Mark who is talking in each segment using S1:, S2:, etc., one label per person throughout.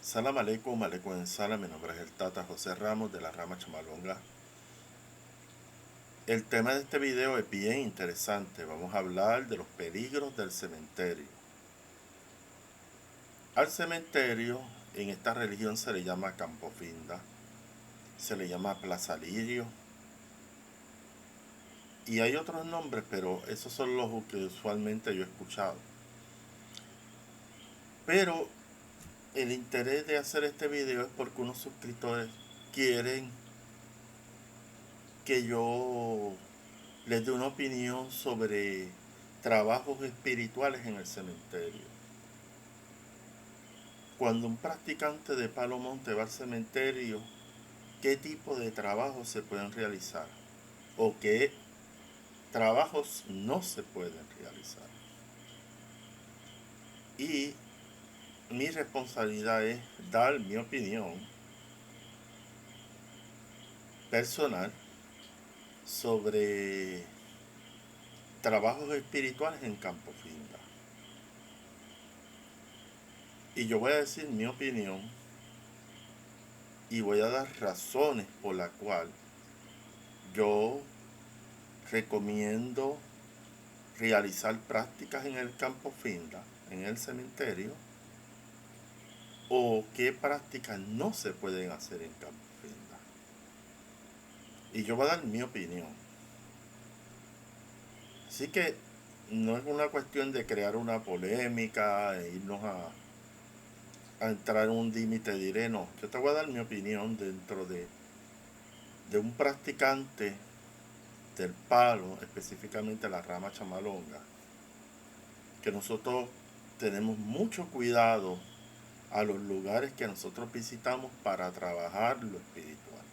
S1: Salam aleikum, aleikum salam. Mi nombre es el Tata José Ramos de la rama Chamalonga. El tema de este video es bien interesante. Vamos a hablar de los peligros del cementerio. Al cementerio en esta religión se le llama Campo Finda, se le llama Plaza Lirio y hay otros nombres, pero esos son los que usualmente yo he escuchado. Pero el interés de hacer este video es porque unos suscriptores quieren que yo les dé una opinión sobre trabajos espirituales en el cementerio. Cuando un practicante de Palo Monte va al cementerio, ¿qué tipo de trabajos se pueden realizar? ¿O qué trabajos no se pueden realizar? Y mi responsabilidad es dar mi opinión personal sobre trabajos espirituales en Campo Finda. Y yo voy a decir mi opinión y voy a dar razones por las cuales yo recomiendo realizar prácticas en el Campo Finda, en el cementerio, o qué prácticas no se pueden hacer en Campo Finda. Y yo voy a dar mi opinión. Así que no es una cuestión de crear una polémica e irnos a entrar en un límite, diré no. Yo te voy a dar mi opinión dentro de un practicante del palo, específicamente la rama chamalonga, que nosotros tenemos mucho cuidado a los lugares que nosotros visitamos para trabajar lo espiritual.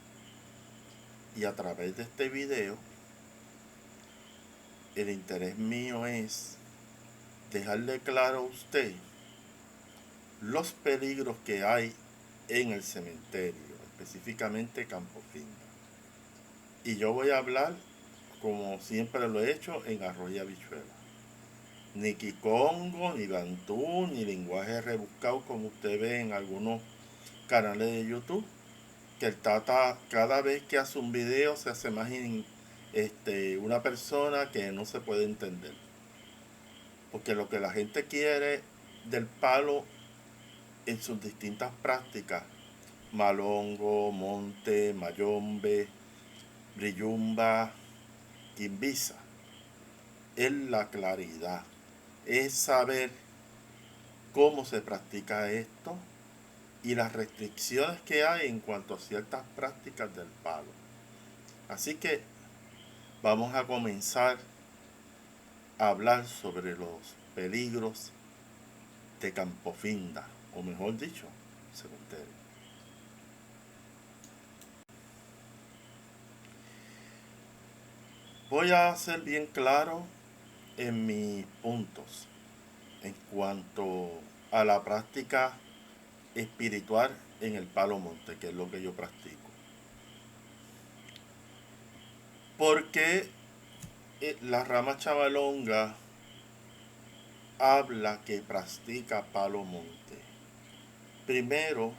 S1: Y a través de este video, el interés mío es dejarle claro a usted los peligros que hay en el cementerio, específicamente Campo Finda. Y yo voy a hablar, como siempre lo he hecho, en arroz y habichuela. Ni kikongo, ni bantú, ni lenguaje rebuscado como usted ve en algunos canales de YouTube, que el Tata cada vez que hace un video se hace más una persona que no se puede entender. Porque lo que la gente quiere del palo en sus distintas prácticas, malongo, monte, mayombe, brillumba, quimbisa, es la claridad, es saber cómo se practica esto y las restricciones que hay en cuanto a ciertas prácticas del palo. Así que vamos a comenzar a hablar sobre los peligros de Campo Finda, o mejor dicho, cementerio. Voy a ser bien claro en mis puntos en cuanto a la práctica espiritual en el Palo Monte, que es lo que yo practico. Porque la rama chavalonga habla que practica Palo Monte. Primero,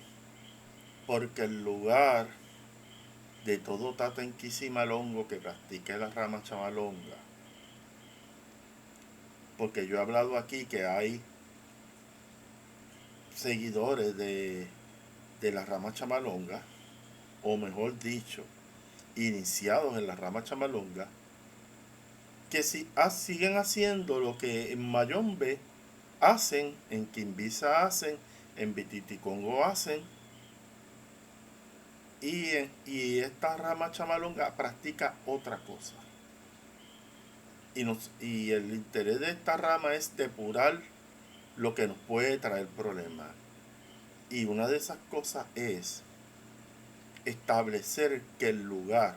S1: porque el lugar de todo tata malongo que practique la rama chavalonga, porque yo he hablado aquí que hay seguidores de la rama chamalonga, o mejor dicho, iniciados en la rama chamalonga, que si siguen haciendo lo que en Mayombe hacen, en Quimbisa hacen, en Bititicongo hacen, y esta rama chamalonga practica otra cosa. Y el interés de esta rama es depurar lo que nos puede traer problemas. Y una de esas cosas es establecer que el lugar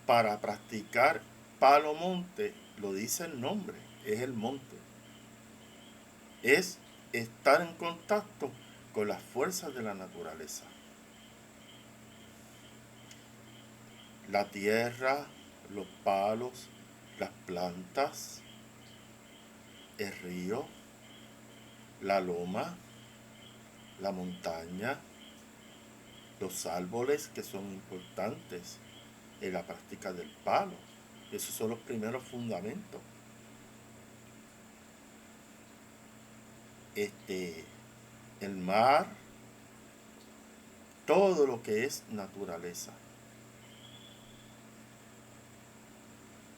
S1: para practicar palo monte, lo dice el nombre, es el monte. Es estar en contacto con las fuerzas de la naturaleza. La tierra, los palos, las plantas, el río, la loma, la montaña, los árboles que son importantes en la práctica del palo. Esos son los primeros fundamentos. El mar, todo lo que es naturaleza.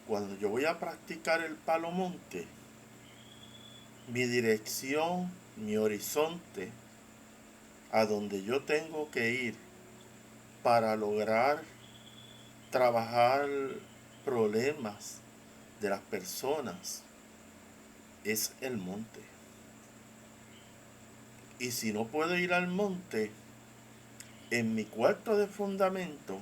S1: Cuando yo voy a practicar el palo monte, mi dirección, mi horizonte, a donde yo tengo que ir para lograr trabajar problemas de las personas, es el monte. Y si no puedo ir al monte, en mi cuarto de fundamento,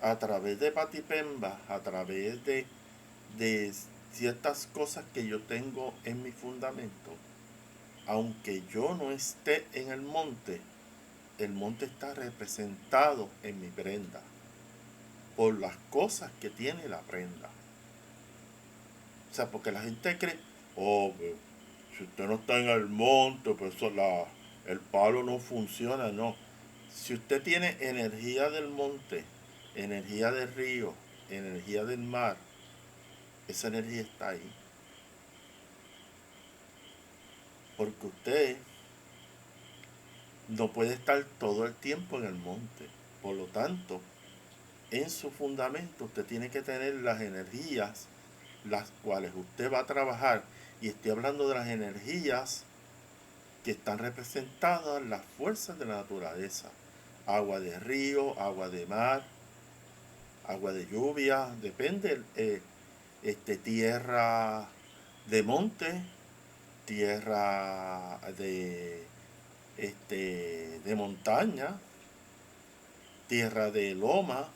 S1: a través de Patipemba, a través de ciertas cosas que yo tengo en mi fundamento, aunque yo no esté en el monte está representado en mi prenda, por las cosas que tiene la prenda. O sea, porque la gente cree, oh, pues, si usted no está en el monte, pues el palo no funciona. No. Si usted tiene energía del monte, energía del río, energía del mar, esa energía está ahí. Porque usted no puede estar todo el tiempo en el monte. Por lo tanto, en su fundamento usted tiene que tener las energías las cuales usted va a trabajar. Y estoy hablando de las energías que están representadas en las fuerzas de la naturaleza. Agua de río, agua de mar, agua de lluvia, depende, tierra de monte, tierra de montaña, tierra de loma.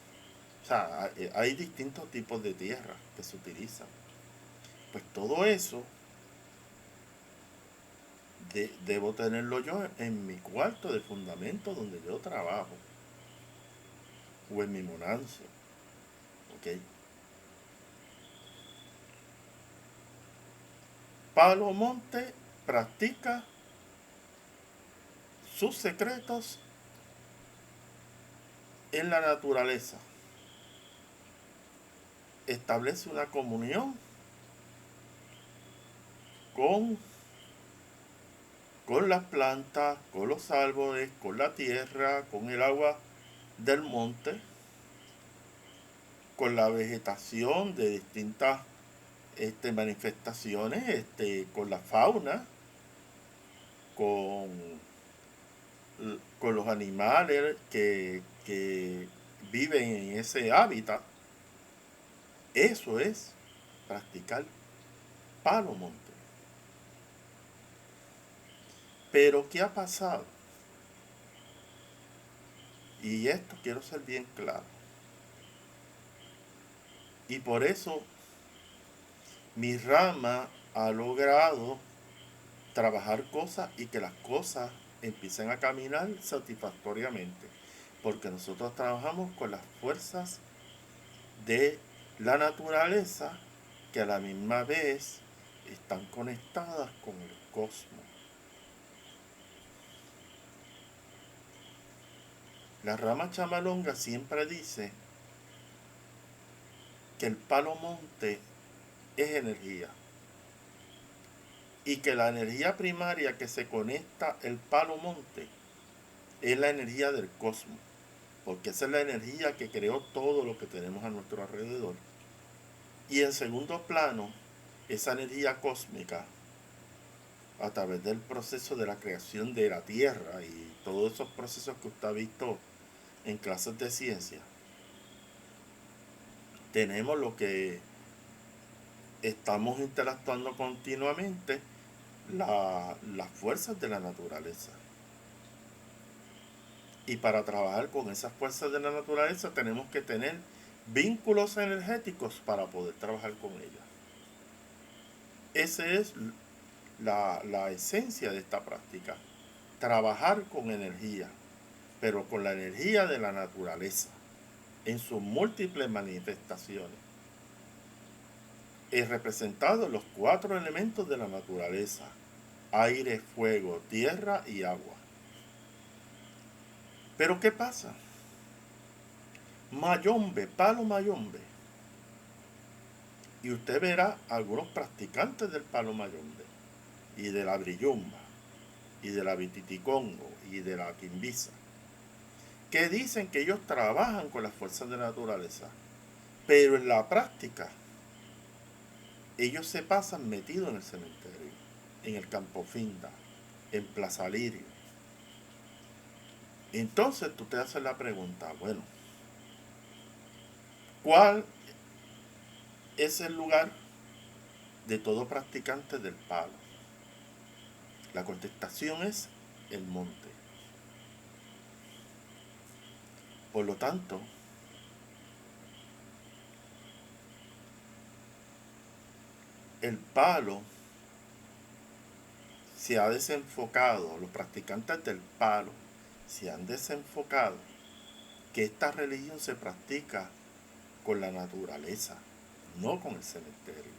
S1: O sea, hay distintos tipos de tierra que se utilizan. Pues todo eso debo tenerlo yo en mi cuarto de fundamento donde yo trabajo, o en mi monanzo. ¿Ok? Palo Monte practica sus secretos en la naturaleza. Establece una comunión con las plantas, con los árboles, con la tierra, con el agua del monte, con la vegetación de distintas manifestaciones, con la fauna, con los animales que viven en ese hábitat. Eso es practicar palo monte. Pero ¿qué ha pasado? Y esto quiero ser bien claro. Y por eso mi rama ha logrado trabajar cosas y que las cosas empiecen a caminar satisfactoriamente. Porque nosotros trabajamos con las fuerzas de la naturaleza que a la misma vez están conectadas con el cosmos. La rama chamalonga siempre dice que el palo monte es energía y que la energía primaria que se conecta el palo monte es la energía del cosmos, porque esa es la energía que creó todo lo que tenemos a nuestro alrededor. Y en segundo plano, esa energía cósmica, a través del proceso de la creación de la Tierra y todos esos procesos que usted ha visto en clases de ciencia, tenemos lo que estamos interactuando continuamente, las fuerzas de la naturaleza. Y para trabajar con esas fuerzas de la naturaleza tenemos que tener vínculos energéticos para poder trabajar con ellas. Esa es la esencia de esta práctica. Trabajar con energía, pero con la energía de la naturaleza, en sus múltiples manifestaciones. Es representado en los 4 elementos de la naturaleza: aire, fuego, tierra y agua. Pero ¿qué pasa? Mayombe, palo mayombe. Y usted verá algunos practicantes del palo mayombe, y de la brillumba, y de la vititicongo, y de la quimbisa, que dicen que ellos trabajan con las fuerzas de la naturaleza, pero en la práctica ellos se pasan metidos en el cementerio, en el Campo Finda, en Plaza Lirio. Entonces tú te haces la pregunta, bueno, ¿cuál es el lugar de todo practicante del palo? La contestación es el monte. Por lo tanto, el palo se ha desenfocado, los practicantes del palo se han desenfocado que esta religión se practica con la naturaleza, no con el cementerio.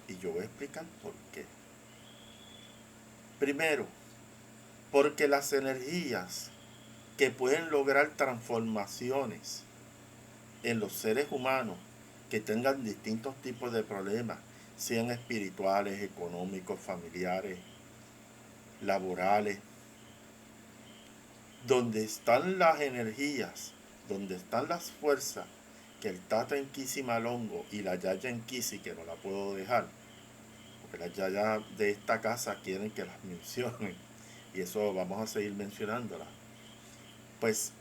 S1: Y yo voy a explicar por qué. Primero, porque las energías que pueden lograr transformaciones en los seres humanos que tengan distintos tipos de problemas, sean espirituales, económicos, familiares, laborales, donde están las energías, donde están las fuerzas que el Tata Enquisi Malongo y la Yaya Enquisi, que no la puedo dejar, porque las Yayas de esta casa quieren que las mencionen, y eso vamos a seguir mencionándolas. Pues,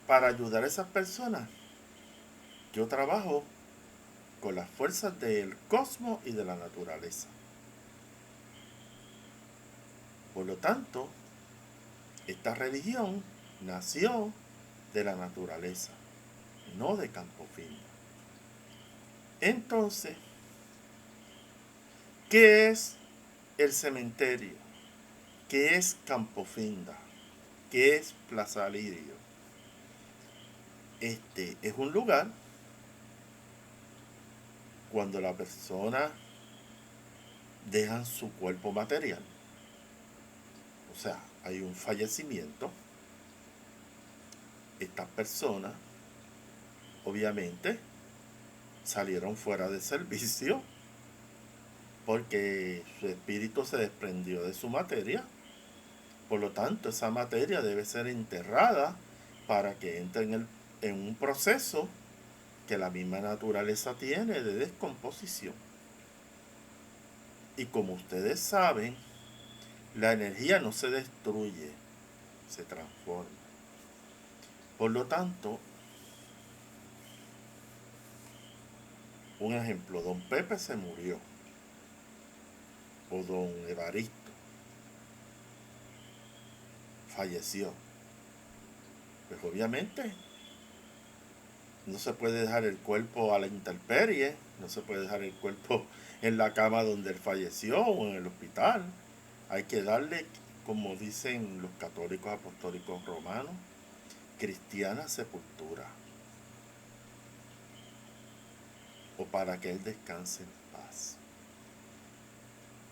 S1: para ayudar a esas personas, yo trabajo con las fuerzas del cosmos y de la naturaleza. Por lo tanto, esta religión nació de la naturaleza, no de Campo Finda. Entonces, ¿qué es el cementerio? ¿Qué es Campo Finda? ¿Qué es Plaza Lirio? Es un lugar cuando la persona deja su cuerpo material. O sea, hay un fallecimiento. Estas personas, obviamente, salieron fuera de servicio porque su espíritu se desprendió de su materia. Por lo tanto, esa materia debe ser enterrada para que entre en un proceso que la misma naturaleza tiene de descomposición. Y como ustedes saben, la energía no se destruye, se transforma. Por lo tanto, un ejemplo, don Pepe se murió, o don Evaristo falleció. Pues obviamente no se puede dejar el cuerpo a la intemperie, no se puede dejar el cuerpo en la cama donde él falleció o en el hospital. Hay que darle, como dicen los católicos apostólicos romanos, cristiana sepultura, o para que él descanse en paz.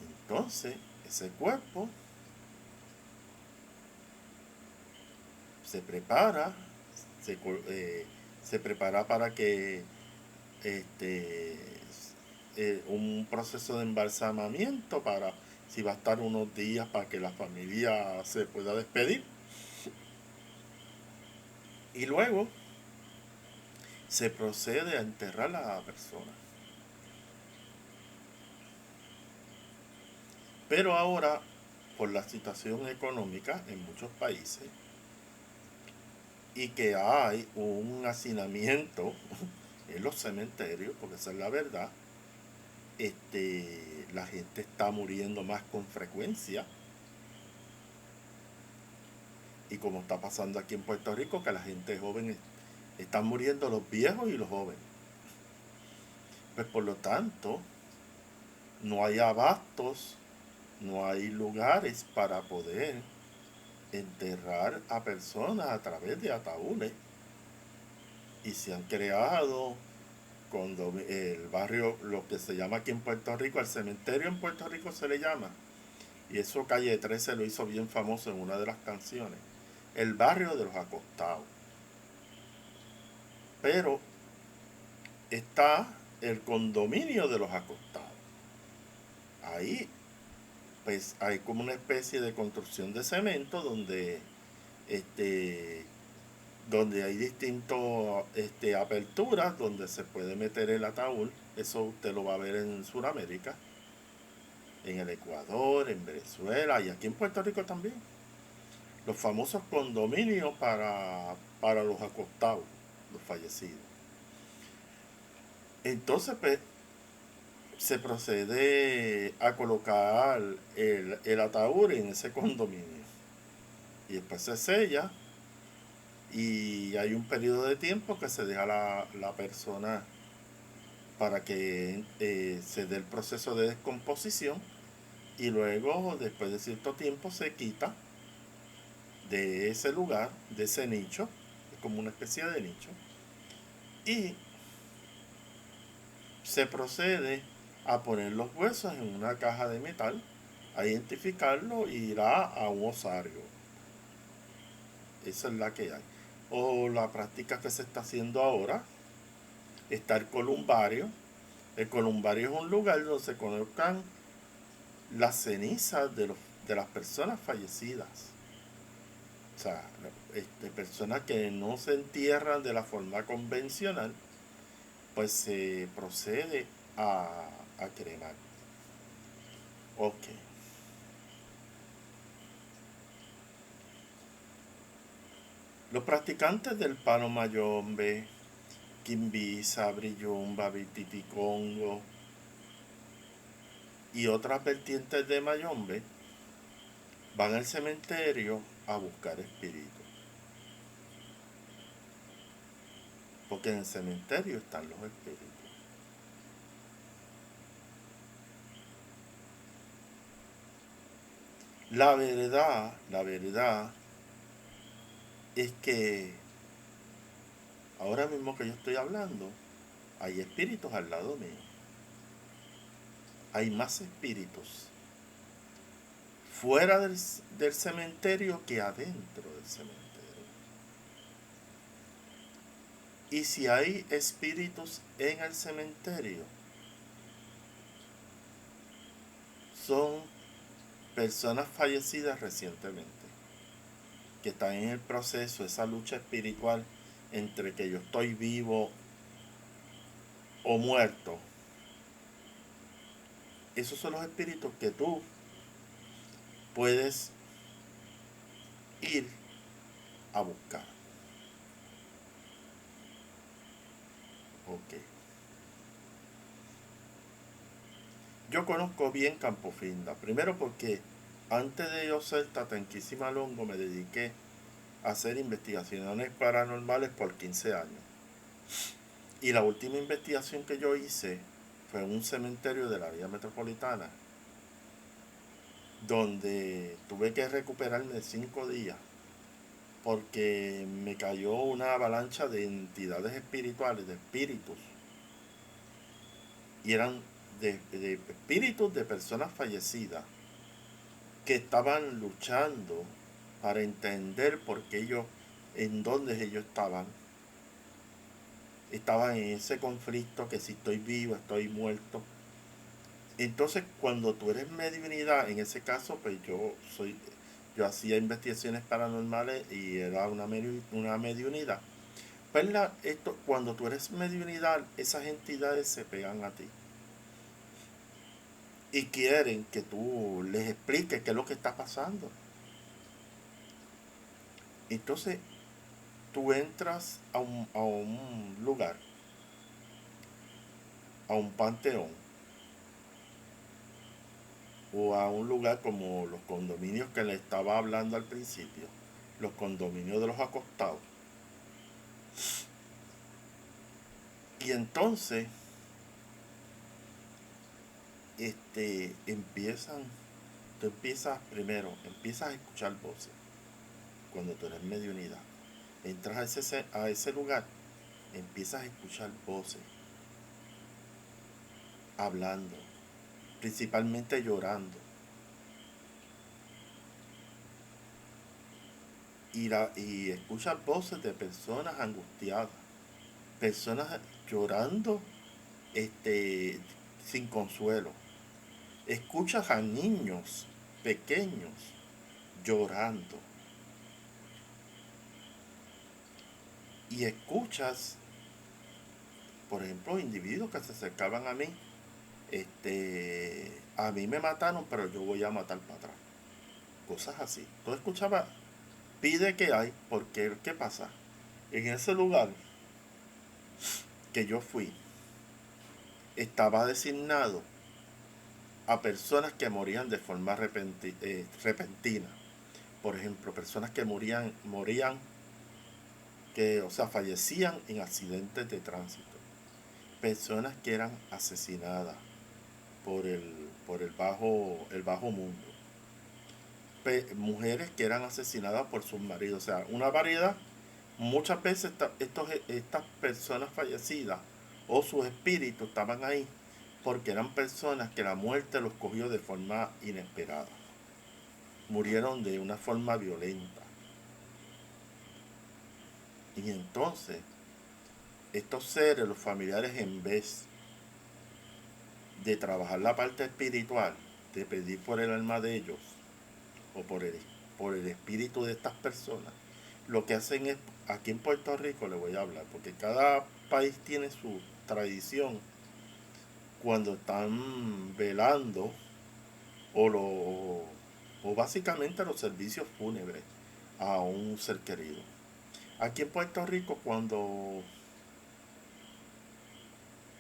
S1: Entonces, ese cuerpo se prepara, se prepara para que un proceso de embalsamamiento, para si va a estar unos días para que la familia se pueda despedir, y luego se procede a enterrar a la persona. Pero ahora, por la situación económica en muchos países, y que hay un hacinamiento en los cementerios, porque esa es la verdad, la gente está muriendo más con frecuencia. Y como está pasando aquí en Puerto Rico, que la gente joven están muriendo, los viejos y los jóvenes. Pues por lo tanto, no hay abastos, no hay lugares para poder enterrar a personas a través de ataúdes. Y se han creado el barrio, lo que se llama aquí en Puerto Rico, el cementerio en Puerto Rico se le llama, y eso Calle 13 lo hizo bien famoso en una de las canciones, el barrio de los acostados. Pero está el condominio de los acostados. Ahí pues hay como una especie de construcción de cemento este, donde hay distintas aperturas donde se puede meter el ataúd. Eso usted lo va a ver en Sudamérica, en el Ecuador, en Venezuela y aquí en Puerto Rico también. Los famosos condominios para los acostados, los fallecidos. Entonces, pues, se procede a colocar el ataúd en ese condominio. Y después se sella y hay un periodo de tiempo que se deja la persona para que se dé el proceso de descomposición y luego, después de cierto tiempo, se quita de ese lugar, de ese nicho, es como una especie de nicho, y se procede a poner los huesos en una caja de metal, a identificarlo y irá a un osario. Esa es la que hay. O la práctica que se está haciendo ahora, está el columbario. El columbario es un lugar donde se colocan las cenizas de las personas fallecidas. O sea, personas que no se entierran de la forma convencional, pues se procede a cremar. Ok. Los practicantes del palo mayombe, quimbisa, brillumba, vititicongo y otras vertientes de mayombe van al cementerio a buscar espíritus. Porque en el cementerio están los espíritus. La verdad es que ahora mismo que yo estoy hablando, hay espíritus al lado mío. Hay más espíritus fuera del cementerio que adentro del cementerio. Y si hay espíritus en el cementerio, son personas fallecidas recientemente, que están en el proceso, esa lucha espiritual entre que yo estoy vivo o muerto. Esos son los espíritus que tú puedes ir a buscar. Ok. Yo conozco bien Campofinda, primero porque antes de yo ser Tatanquísima Longo me dediqué a hacer investigaciones paranormales por 15 años. Y la última investigación que yo hice fue en un cementerio de la área metropolitana, donde tuve que recuperarme 5 días porque me cayó una avalancha de entidades espirituales, de espíritus, y eran de espíritus de personas fallecidas que estaban luchando para entender por qué ellos, en dónde ellos estaban en ese conflicto, que si estoy vivo, estoy muerto. Entonces, cuando tú eres mediunidad, en ese caso, pues yo hacía investigaciones paranormales y era una mediunidad. Pues cuando tú eres mediunidad, esas entidades se pegan a ti y quieren que tú les expliques qué es lo que está pasando. Entonces, tú entras a un lugar, a un panteón, o a un lugar como los condominios que le estaba hablando al principio, los condominios de los acostados. Y entonces, tú empiezas a escuchar voces cuando tú eres mediunidad. Entras a ese lugar, empiezas a escuchar voces. hablando, principalmente llorando. Y escuchas voces de personas angustiadas, personas llorando este, sin consuelo. Escuchas a niños pequeños llorando. Y escuchas, por ejemplo, individuos que se acercaban a mí. A mí me mataron, pero yo voy a matar para atrás. Cosas así. Tú escuchabas, pide que hay, porque ¿qué pasa? En ese lugar que yo fui, estaba designado a personas que morían de forma repentina. Por ejemplo, personas que morían, o sea, fallecían en accidentes de tránsito. Personas que eran asesinadas por el bajo mundo. Mujeres que eran asesinadas por sus maridos. O sea, una variedad. Muchas veces estas personas fallecidas o sus espíritus estaban ahí porque eran personas que la muerte los cogió de forma inesperada. Murieron de una forma violenta. Y entonces, estos seres, los familiares, en vez de trabajar la parte espiritual, de pedir por el alma de ellos, o por el espíritu de estas personas, lo que hacen es, aquí en Puerto Rico le voy a hablar, porque cada país tiene su tradición cuando están velando o, lo, o básicamente los servicios fúnebres a un ser querido. Aquí en Puerto Rico, cuando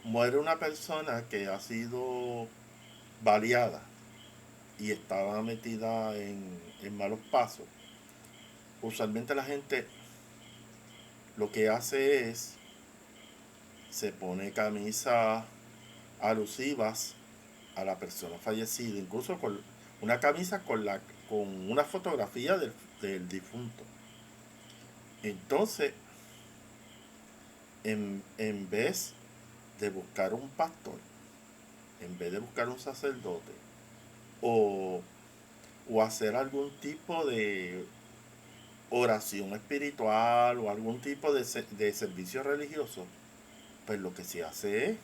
S1: muere una persona que ha sido baleada y estaba metida en malos pasos, usualmente la gente lo que hace es se pone camisas alusivas a la persona fallecida, incluso con una camisa con una fotografía del difunto. Entonces, en vez de buscar un pastor, en vez de buscar un sacerdote, o, o hacer algún tipo de oración espiritual o algún tipo de servicio religioso, pues lo que se hace es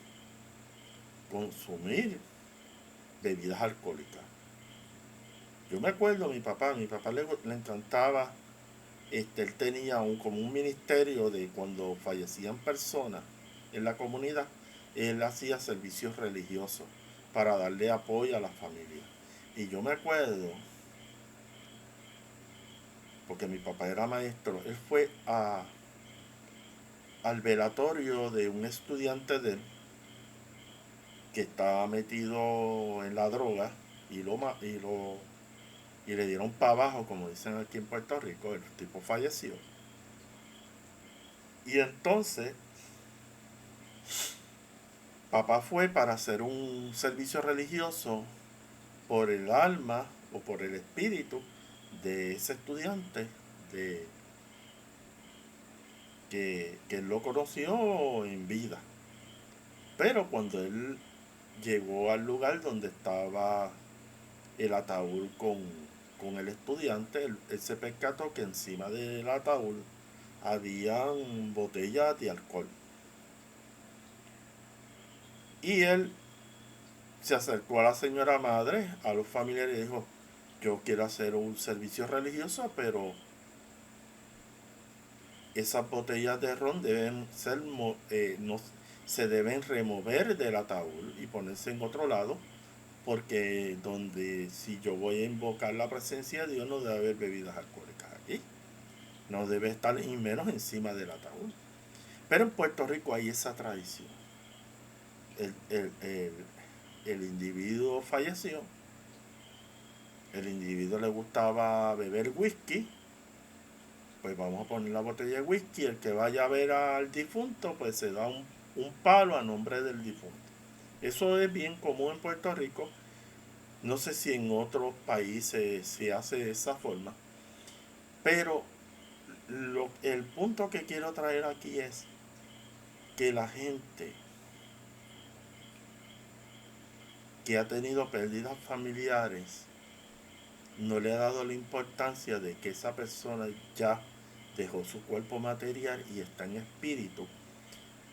S1: consumir bebidas alcohólicas. Yo me acuerdo a mi papá le encantaba, él tenía como un ministerio de cuando fallecían personas en la comunidad, él hacía servicios religiosos para darle apoyo a la familia. Y yo me acuerdo, porque mi papá era maestro, él fue al velatorio de un estudiante de él que estaba metido en la droga y le dieron para abajo, como dicen aquí en Puerto Rico, el tipo falleció. Y entonces, papá fue para hacer un servicio religioso por el alma o por el espíritu de ese estudiante de, que él lo conoció en vida. Pero cuando él llegó al lugar donde estaba el ataúd con el estudiante, él se percató que encima del ataúd habían botellas de alcohol. Y él se acercó a la señora madre, a los familiares y dijo, yo quiero hacer un servicio religioso, pero esas botellas de ron deben ser, no, se deben remover del ataúd y ponerse en otro lado, porque donde si yo voy a invocar la presencia de Dios no debe haber bebidas alcohólicas aquí, no debe estar ni menos encima del ataúd. Pero en Puerto Rico hay esa tradición. El, el, el, el individuo falleció, el individuo le gustaba beber whisky, pues vamos a poner la botella de whisky, el que vaya a ver al difunto, pues se da un palo a nombre del difunto. Eso es bien común en Puerto Rico, no sé si en otros países se hace de esa forma, pero el punto que quiero traer aquí es que la gente que ha tenido pérdidas familiares no le ha dado la importancia de que esa persona ya dejó su cuerpo material y está en espíritu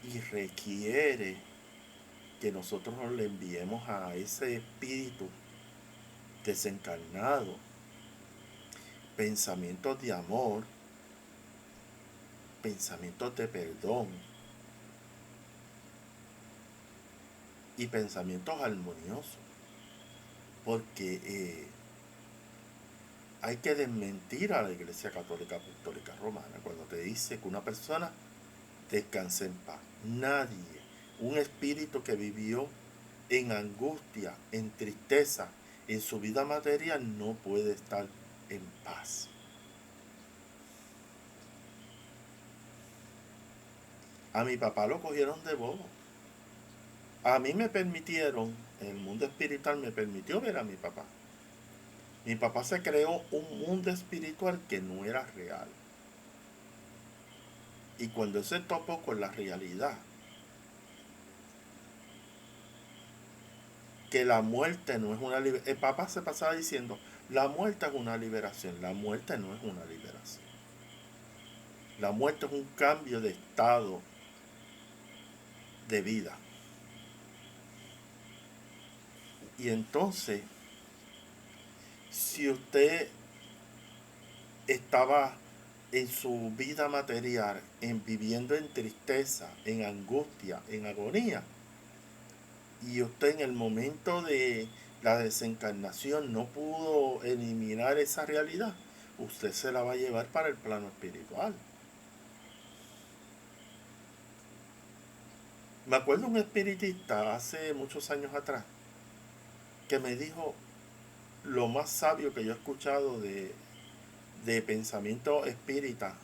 S1: y requiere que nosotros le enviemos a ese espíritu desencarnado pensamientos de amor, pensamientos de perdón y pensamientos armoniosos, porque hay que desmentir a la Iglesia Católica Apostólica Romana cuando te dice que una persona descanse en paz. Nadie, un espíritu que vivió en angustia, en tristeza, en su vida material, no puede estar en paz. A mi papá lo cogieron de bobo. A mí me permitieron, en el mundo espiritual me permitió ver a mi papá. Mi papá se creó un mundo espiritual que no era real. Y cuando él se topó con la realidad, que la muerte no es una liberación. El papá se pasaba diciendo, la muerte es una liberación. La muerte no es una liberación. La muerte es un cambio de estado de vida. Y entonces, si usted estaba en su vida material, viviendo en tristeza, en angustia, en agonía, y usted en el momento de la desencarnación no pudo eliminar esa realidad, usted se la va a llevar para el plano espiritual. Me acuerdo un espiritista hace muchos años atrás que me dijo lo más sabio que yo he escuchado de pensamiento espírita,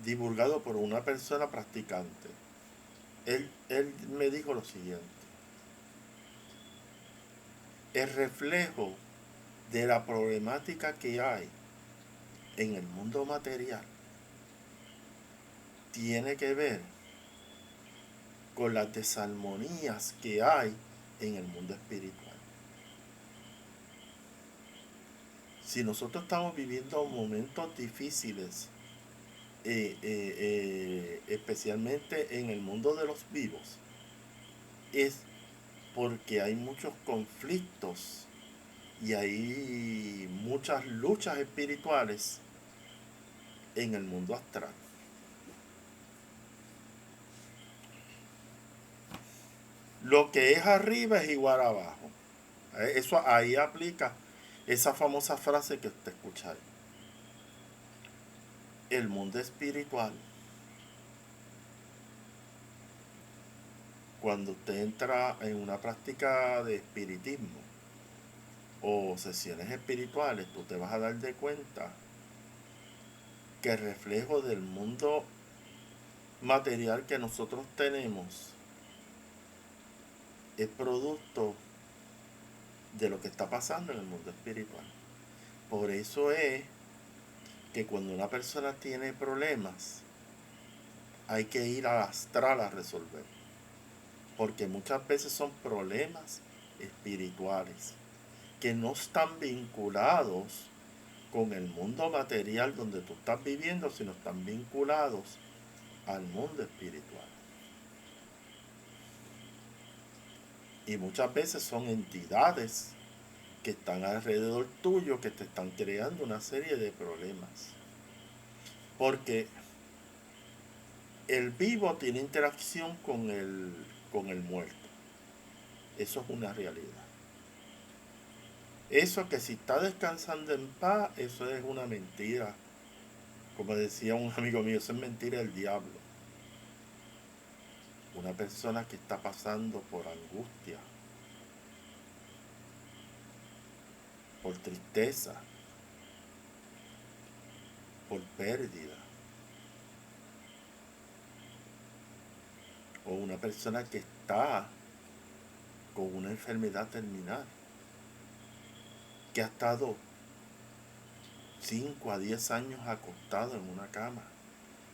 S1: divulgado por una persona practicante. Él me dijo lo siguiente: el reflejo de la problemática que hay en el mundo material tiene que ver con las desarmonías que hay en el mundo espiritual. Si nosotros estamos viviendo momentos difíciles, especialmente en el mundo de los vivos, es porque hay muchos conflictos y hay muchas luchas espirituales en el mundo astral. Lo que es arriba es igual a abajo. Eso ahí aplica esa famosa frase que usted escucha ahí. El mundo espiritual, cuando usted entra en una práctica de espiritismo o sesiones espirituales, tú te vas a dar de cuenta que el reflejo del mundo material que nosotros tenemos es producto de lo que está pasando en el mundo espiritual. Por eso es que cuando una persona tiene problemas, hay que ir al astral a resolver. Porque muchas veces son problemas espirituales que no están vinculados con el mundo material donde tú estás viviendo, sino están vinculados al mundo espiritual. Y muchas veces son entidades que están alrededor tuyo que te están creando una serie de problemas. Porque el vivo tiene interacción con el muerto. Eso es una realidad. Eso que si está descansando en paz, eso es una mentira. Como decía un amigo mío, eso es mentira del diablo. Una persona que está pasando por angustia, por tristeza, por pérdida, o una persona que está con una enfermedad terminal, que ha estado 5 a 10 años acostado en una cama,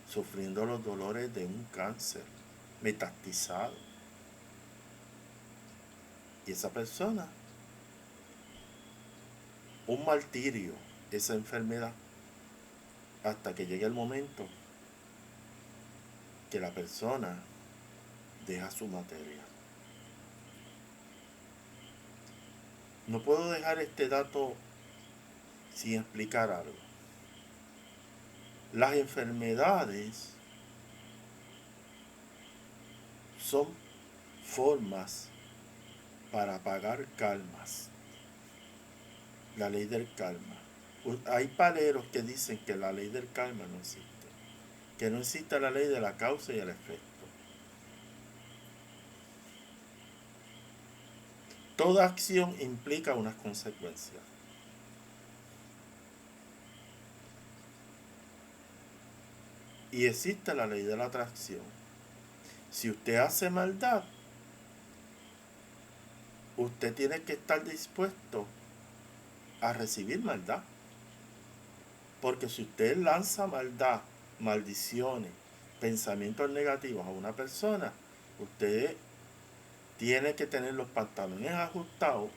S1: sufriendo los dolores de un cáncer, metastizado. Y esa persona, un martirio, esa enfermedad, hasta que llegue el momento que la persona deja su materia. No puedo dejar este dato sin explicar algo. Las enfermedades son formas para pagar karmas. La ley del karma. Hay paleros que dicen que la ley del karma no existe. Que no existe la ley de la causa y el efecto. Toda acción implica unas consecuencias. Y existe la ley de la atracción. Si usted hace maldad, usted tiene que estar dispuesto a recibir maldad. Porque si usted lanza maldad, maldiciones, pensamientos negativos a una persona, usted tiene que tener los pantalones ajustados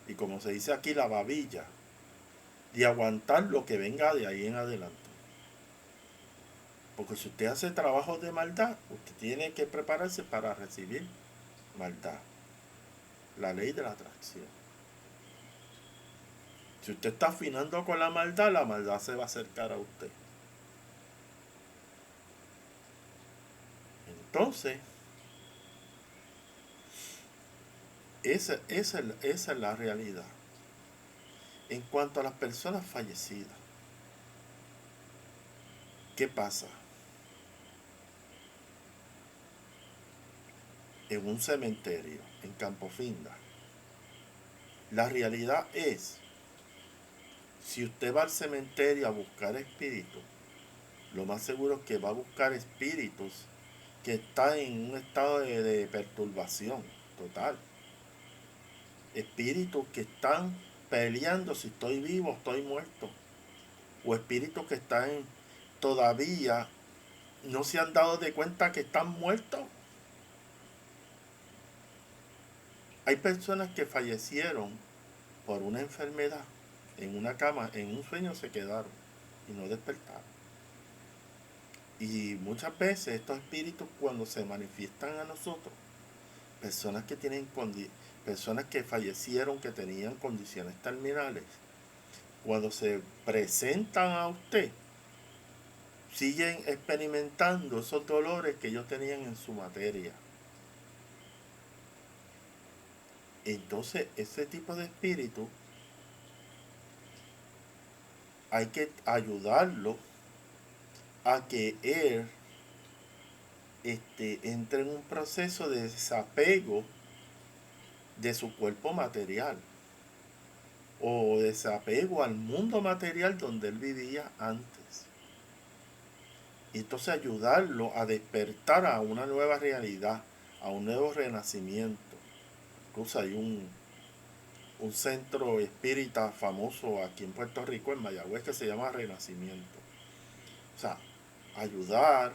S1: y, como se dice aquí, la babilla, de aguantar lo que venga de ahí en adelante. Porque si usted hace trabajos de maldad, usted tiene que prepararse para recibir maldad. La ley de la atracción. Si usted está afinando con la maldad se va a acercar a usted. Entonces, esa es la realidad. En cuanto a las personas fallecidas, ¿qué pasa? En un cementerio, en Campofinda, la realidad es, si usted va al cementerio a buscar espíritus, lo más seguro es que va a buscar espíritus que están en un estado de perturbación total. Espíritus que están peleando si estoy vivo o estoy muerto. O espíritus que están todavía no se han dado de cuenta que están muertos. Hay personas que fallecieron por una enfermedad en una cama, en un sueño se quedaron y no despertaron. Y muchas veces estos espíritus, cuando se manifiestan a nosotros, personas que tienen personas que fallecieron, que tenían condiciones terminales, cuando se presentan a usted, siguen experimentando esos dolores que ellos tenían en su materia. Entonces, ese tipo de espíritu hay que ayudarlo a que él entre en un proceso de desapego de su cuerpo material o desapego al mundo material donde él vivía antes. Y entonces ayudarlo a despertar a una nueva realidad, a un nuevo renacimiento. Incluso hay un centro espírita famoso aquí en Puerto Rico, en Mayagüez, que se llama Renacimiento. O sea, ayudar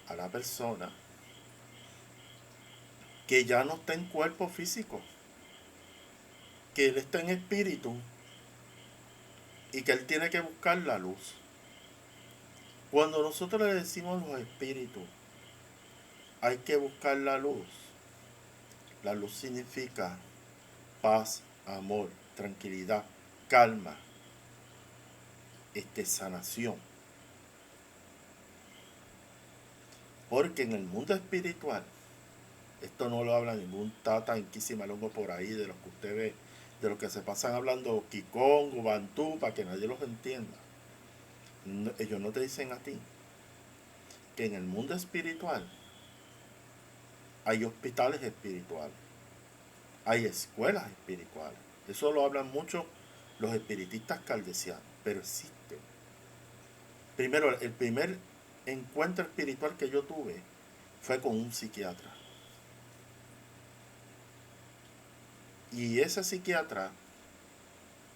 S1: a la persona que ya no está en cuerpo físico, que él está en espíritu y que él tiene que buscar la luz. Cuando nosotros le decimos a los espíritus, hay que buscar la luz significa paz, amor, tranquilidad, calma, sanación. Porque en el mundo espiritual, esto no lo habla ningún tata inquisimalongo por ahí, de los que usted ve, de los que se pasan hablando kikongo, bantú, para que nadie los entienda. No, ellos no te dicen a ti que en el mundo espiritual hay hospitales espirituales, hay escuelas espirituales. Eso lo hablan mucho los espiritistas caldesianos, pero existe. Primero, el primer encuentro espiritual que yo tuve fue con un psiquiatra. Y ese psiquiatra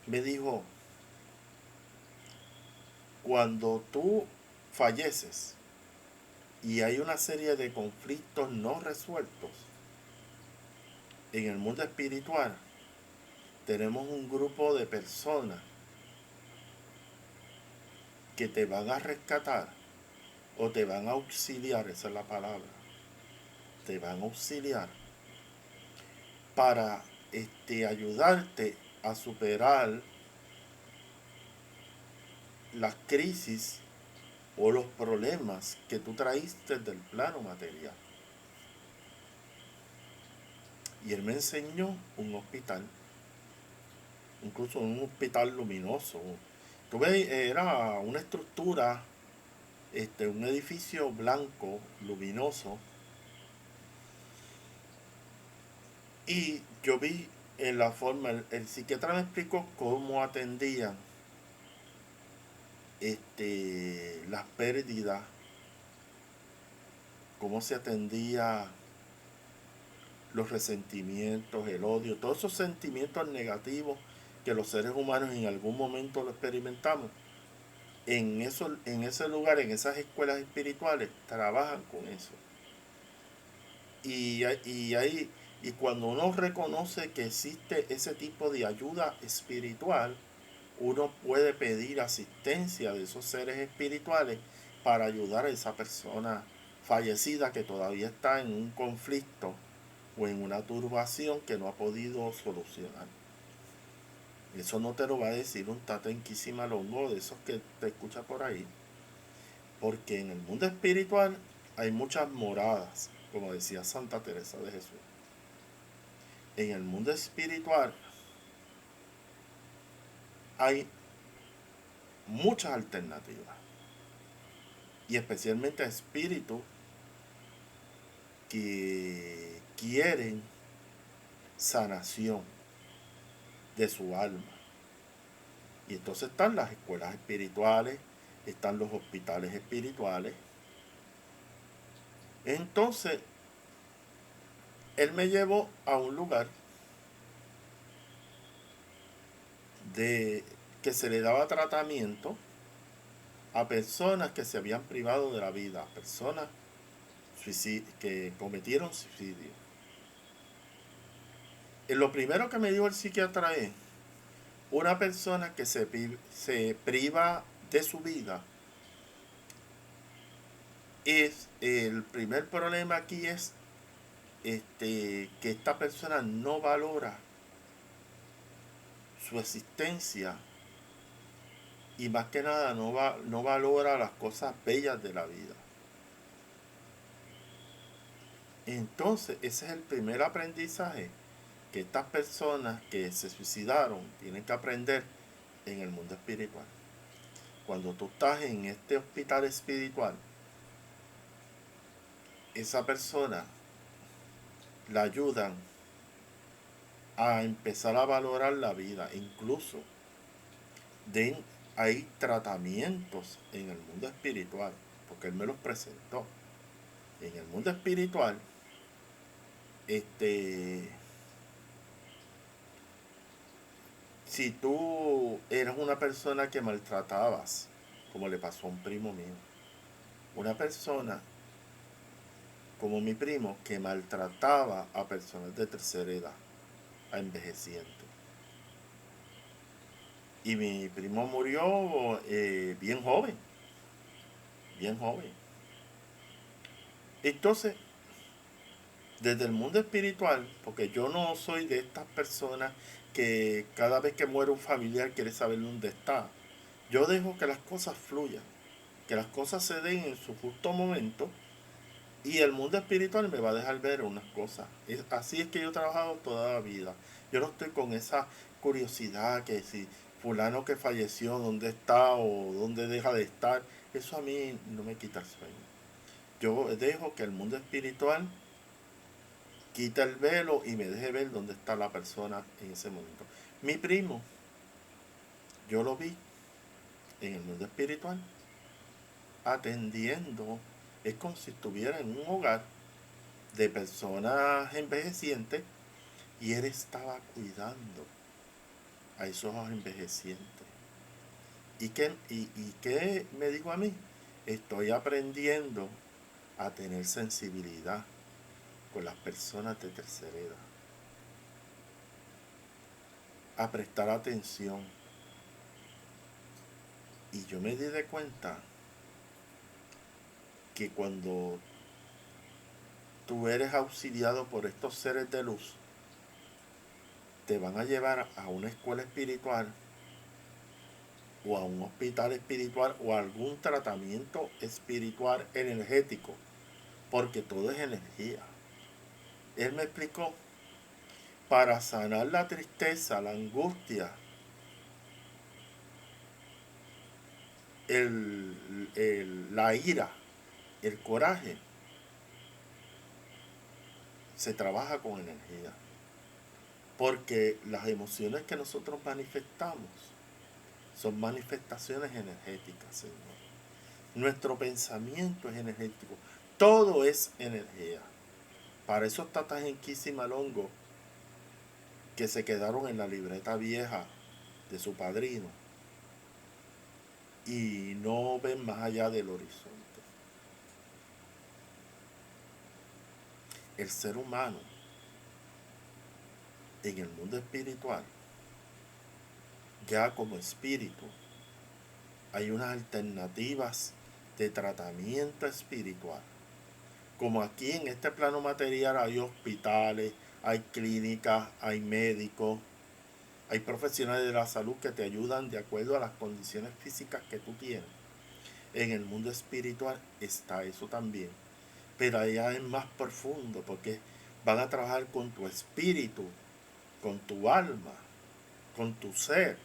S1: me dijo, cuando tú falleces y hay una serie de conflictos no resueltos en el mundo espiritual, tenemos un grupo de personas que te van a rescatar o te van a auxiliar, esa es la palabra, te van a auxiliar para ayudarte a superar las crisis o los problemas que tú traíste del plano material. Y él me enseñó un hospital, incluso un hospital luminoso. Tuve, era una estructura, un edificio blanco, luminoso, y yo vi en la forma, el psiquiatra me explicó cómo atendían las pérdidas, cómo se atendía los resentimientos, el odio, todos esos sentimientos negativos que los seres humanos en algún momento lo experimentamos. En ese lugar, en esas escuelas espirituales, trabajan con eso. Y cuando uno reconoce que existe ese tipo de ayuda espiritual, uno puede pedir asistencia de esos seres espirituales para ayudar a esa persona fallecida que todavía está en un conflicto o en una turbación que no ha podido solucionar. Eso no te lo va a decir un tatenquísima-longo de esos que te escucha por ahí, porque en el mundo espiritual hay muchas moradas, como decía Santa Teresa de Jesús. En el mundo espiritual hay muchas alternativas, y especialmente a espíritus que quieren sanación de su alma. Y entonces están las escuelas espirituales, están los hospitales espirituales. Entonces, él me llevó a un lugar de que se le daba tratamiento a personas que se habían privado de la vida, a personas que cometieron suicidio. Lo primero que me dijo el psiquiatra es, una persona que se priva de su vida, el primer problema aquí es que esta persona no valora su existencia y más que nada no valora las cosas bellas de la vida. Entonces ese es el primer aprendizaje que estas personas que se suicidaron tienen que aprender en el mundo espiritual. Cuando tú estás en este hospital espiritual, esa persona la ayudan a empezar a valorar la vida. Incluso hay tratamientos en el mundo espiritual, porque él me los presentó. En el mundo espiritual, si tú eras una persona que maltratabas, como le pasó a un primo mío, una persona como mi primo que maltrataba a personas de tercera edad, a envejecientes. Y mi primo murió bien joven, bien joven. Entonces, desde el mundo espiritual, porque yo no soy de estas personas que cada vez que muere un familiar quiere saber dónde está. Yo dejo que las cosas fluyan, que las cosas se den en su justo momento, y el mundo espiritual me va a dejar ver unas cosas. Así es que yo he trabajado toda la vida. Yo no estoy con esa curiosidad que si fulano que falleció, dónde está o dónde deja de estar. Eso a mí no me quita el sueño. Yo dejo que el mundo espiritual quita el velo y me deje ver dónde está la persona en ese momento. Mi primo, yo lo vi en el mundo espiritual atendiendo. Es como si estuviera en un hogar de personas envejecientes y él estaba cuidando a esos envejecientes. ¿Y qué me dijo a mí? Estoy aprendiendo a tener sensibilidad con las personas de tercera edad, a prestar atención. Y yo me di de cuenta que cuando tú eres auxiliado por estos seres de luz, te van a llevar a una escuela espiritual o a un hospital espiritual o a algún tratamiento espiritual energético, porque todo es energía. Él me explicó, para sanar la tristeza, la angustia, la ira, el coraje, se trabaja con energía. Porque las emociones que nosotros manifestamos son manifestaciones energéticas, Señor. Nuestro pensamiento es energético. Todo es energía. Para eso está Tajenquí y Malongo, que se quedaron en la libreta vieja de su padrino y no ven más allá del horizonte. El ser humano en el mundo espiritual, ya como espíritu, hay unas alternativas de tratamiento espiritual. Como aquí en este plano material hay hospitales, hay clínicas, hay médicos, hay profesionales de la salud que te ayudan de acuerdo a las condiciones físicas que tú tienes. En el mundo espiritual está eso también. Pero allá es más profundo porque van a trabajar con tu espíritu, con tu alma, con tu ser.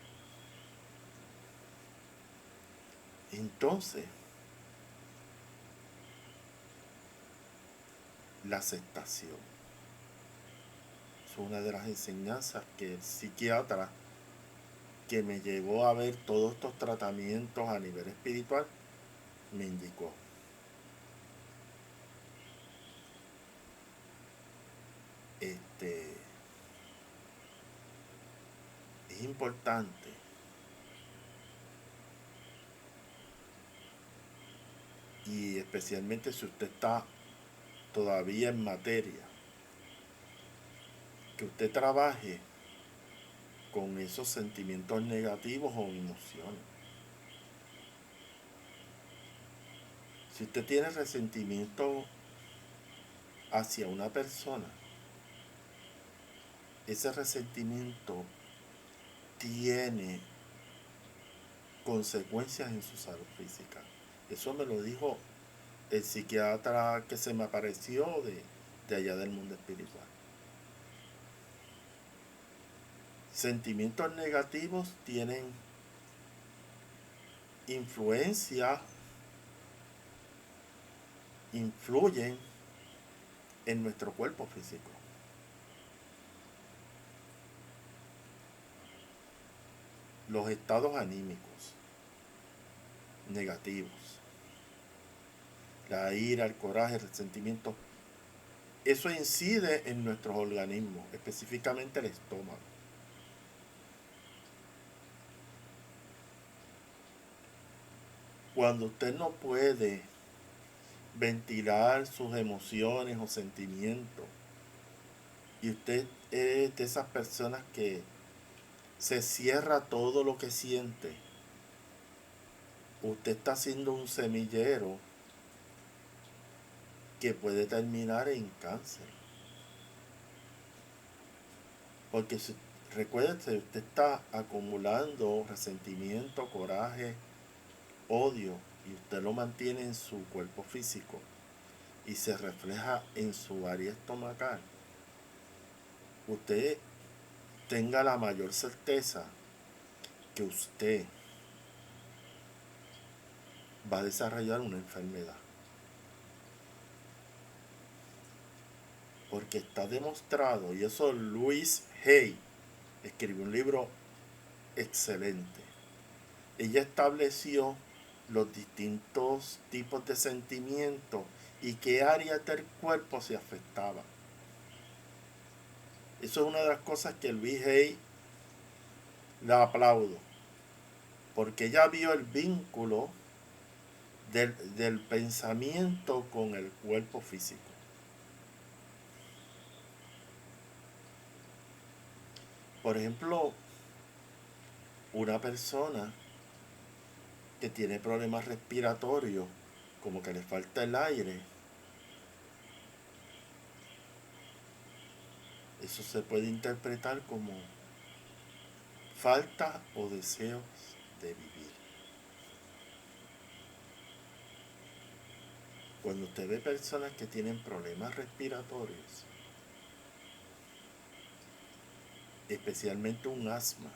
S1: Entonces, la aceptación es una de las enseñanzas que el psiquiatra que me llevó a ver todos estos tratamientos a nivel espiritual me indicó. Es importante y especialmente si usted está todavía en materia, que usted trabaje con esos sentimientos negativos o emociones. Si usted tiene resentimiento hacia una persona, ese resentimiento tiene consecuencias en su salud física. Eso me lo dijo el psiquiatra que se me apareció de allá del mundo espiritual. Sentimientos negativos tienen influyen en nuestro cuerpo físico. Los estados anímicos negativos, la ira, el coraje, el resentimiento, eso incide en nuestros organismos, específicamente el estómago. Cuando usted no puede ventilar sus emociones o sentimientos y usted es de esas personas que se cierra todo lo que siente, usted está haciendo un semillero que puede terminar en cáncer. Porque recuérdese, usted está acumulando resentimiento, coraje, odio, y usted lo mantiene en su cuerpo físico y se refleja en su área estomacal. Usted tenga la mayor certeza que usted va a desarrollar una enfermedad. Porque está demostrado, y eso Louise Hay escribió un libro excelente. Ella estableció los distintos tipos de sentimientos y qué áreas del cuerpo se afectaban. Eso es una de las cosas que Louise Hay la aplaudo, porque ella vio el vínculo del pensamiento con el cuerpo físico. Por ejemplo, una persona que tiene problemas respiratorios, como que le falta el aire, eso se puede interpretar como falta o deseos de vivir. Cuando usted ve personas que tienen problemas respiratorios, especialmente un asma,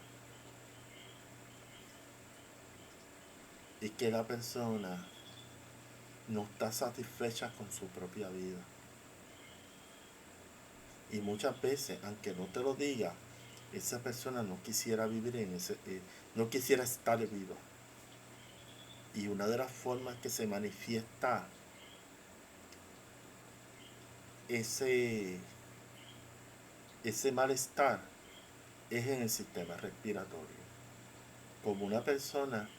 S1: es que la persona no está satisfecha con su propia vida. Y muchas veces, aunque no te lo diga, esa persona no quisiera vivir no quisiera estar viva. Y una de las formas que se manifiesta ese, ese malestar es en el sistema respiratorio. Como una persona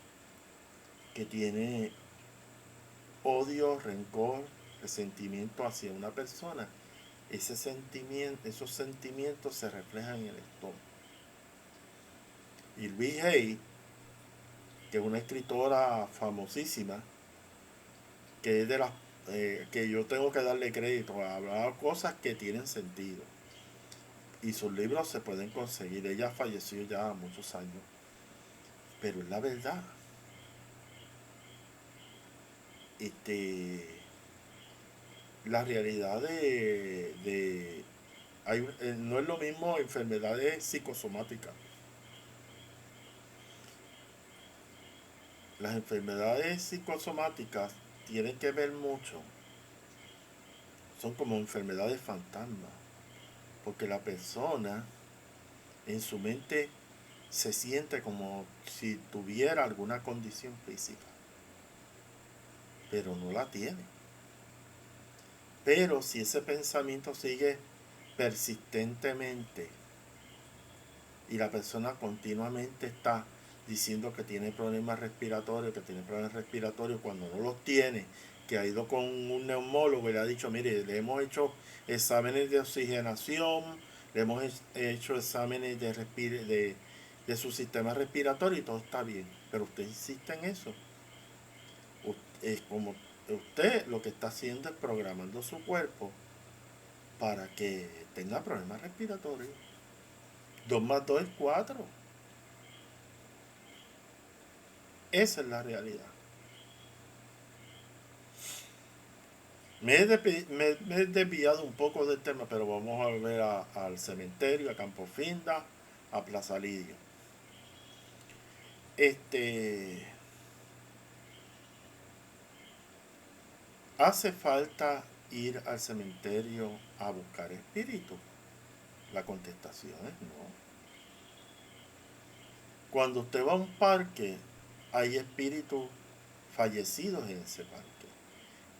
S1: que tiene odio, rencor, resentimiento hacia una persona, esos sentimientos se reflejan en el estómago. Y Louise Hay, que es una escritora famosísima, que es de las que yo tengo que darle crédito, ha hablado cosas que tienen sentido. Y sus libros se pueden conseguir. Ella falleció ya muchos años. Pero es la verdad. Este, la realidad no es lo mismo enfermedades psicosomáticas. Las enfermedades psicosomáticas tienen que ver mucho. Son como enfermedades fantasmas. Porque la persona en su mente se siente como si tuviera alguna condición física. Pero no la tiene. Pero si ese pensamiento sigue persistentemente y la persona continuamente está diciendo que tiene problemas respiratorios, cuando no los tiene, que ha ido con un neumólogo y le ha dicho, mire, le hemos hecho exámenes de oxigenación, le hemos hecho exámenes de su sistema respiratorio y todo está bien, pero usted insiste en eso. Es como usted lo que está haciendo es programando su cuerpo para que tenga problemas respiratorios. 2 más 2 es 4. Esa es la realidad. Me he desviado un poco del tema, pero vamos a volver al cementerio, a Campo Finda, a Plaza Lidio. ¿Hace falta ir al cementerio a buscar espíritus? La contestación es no. Cuando usted va a un parque, hay espíritus fallecidos en ese parque.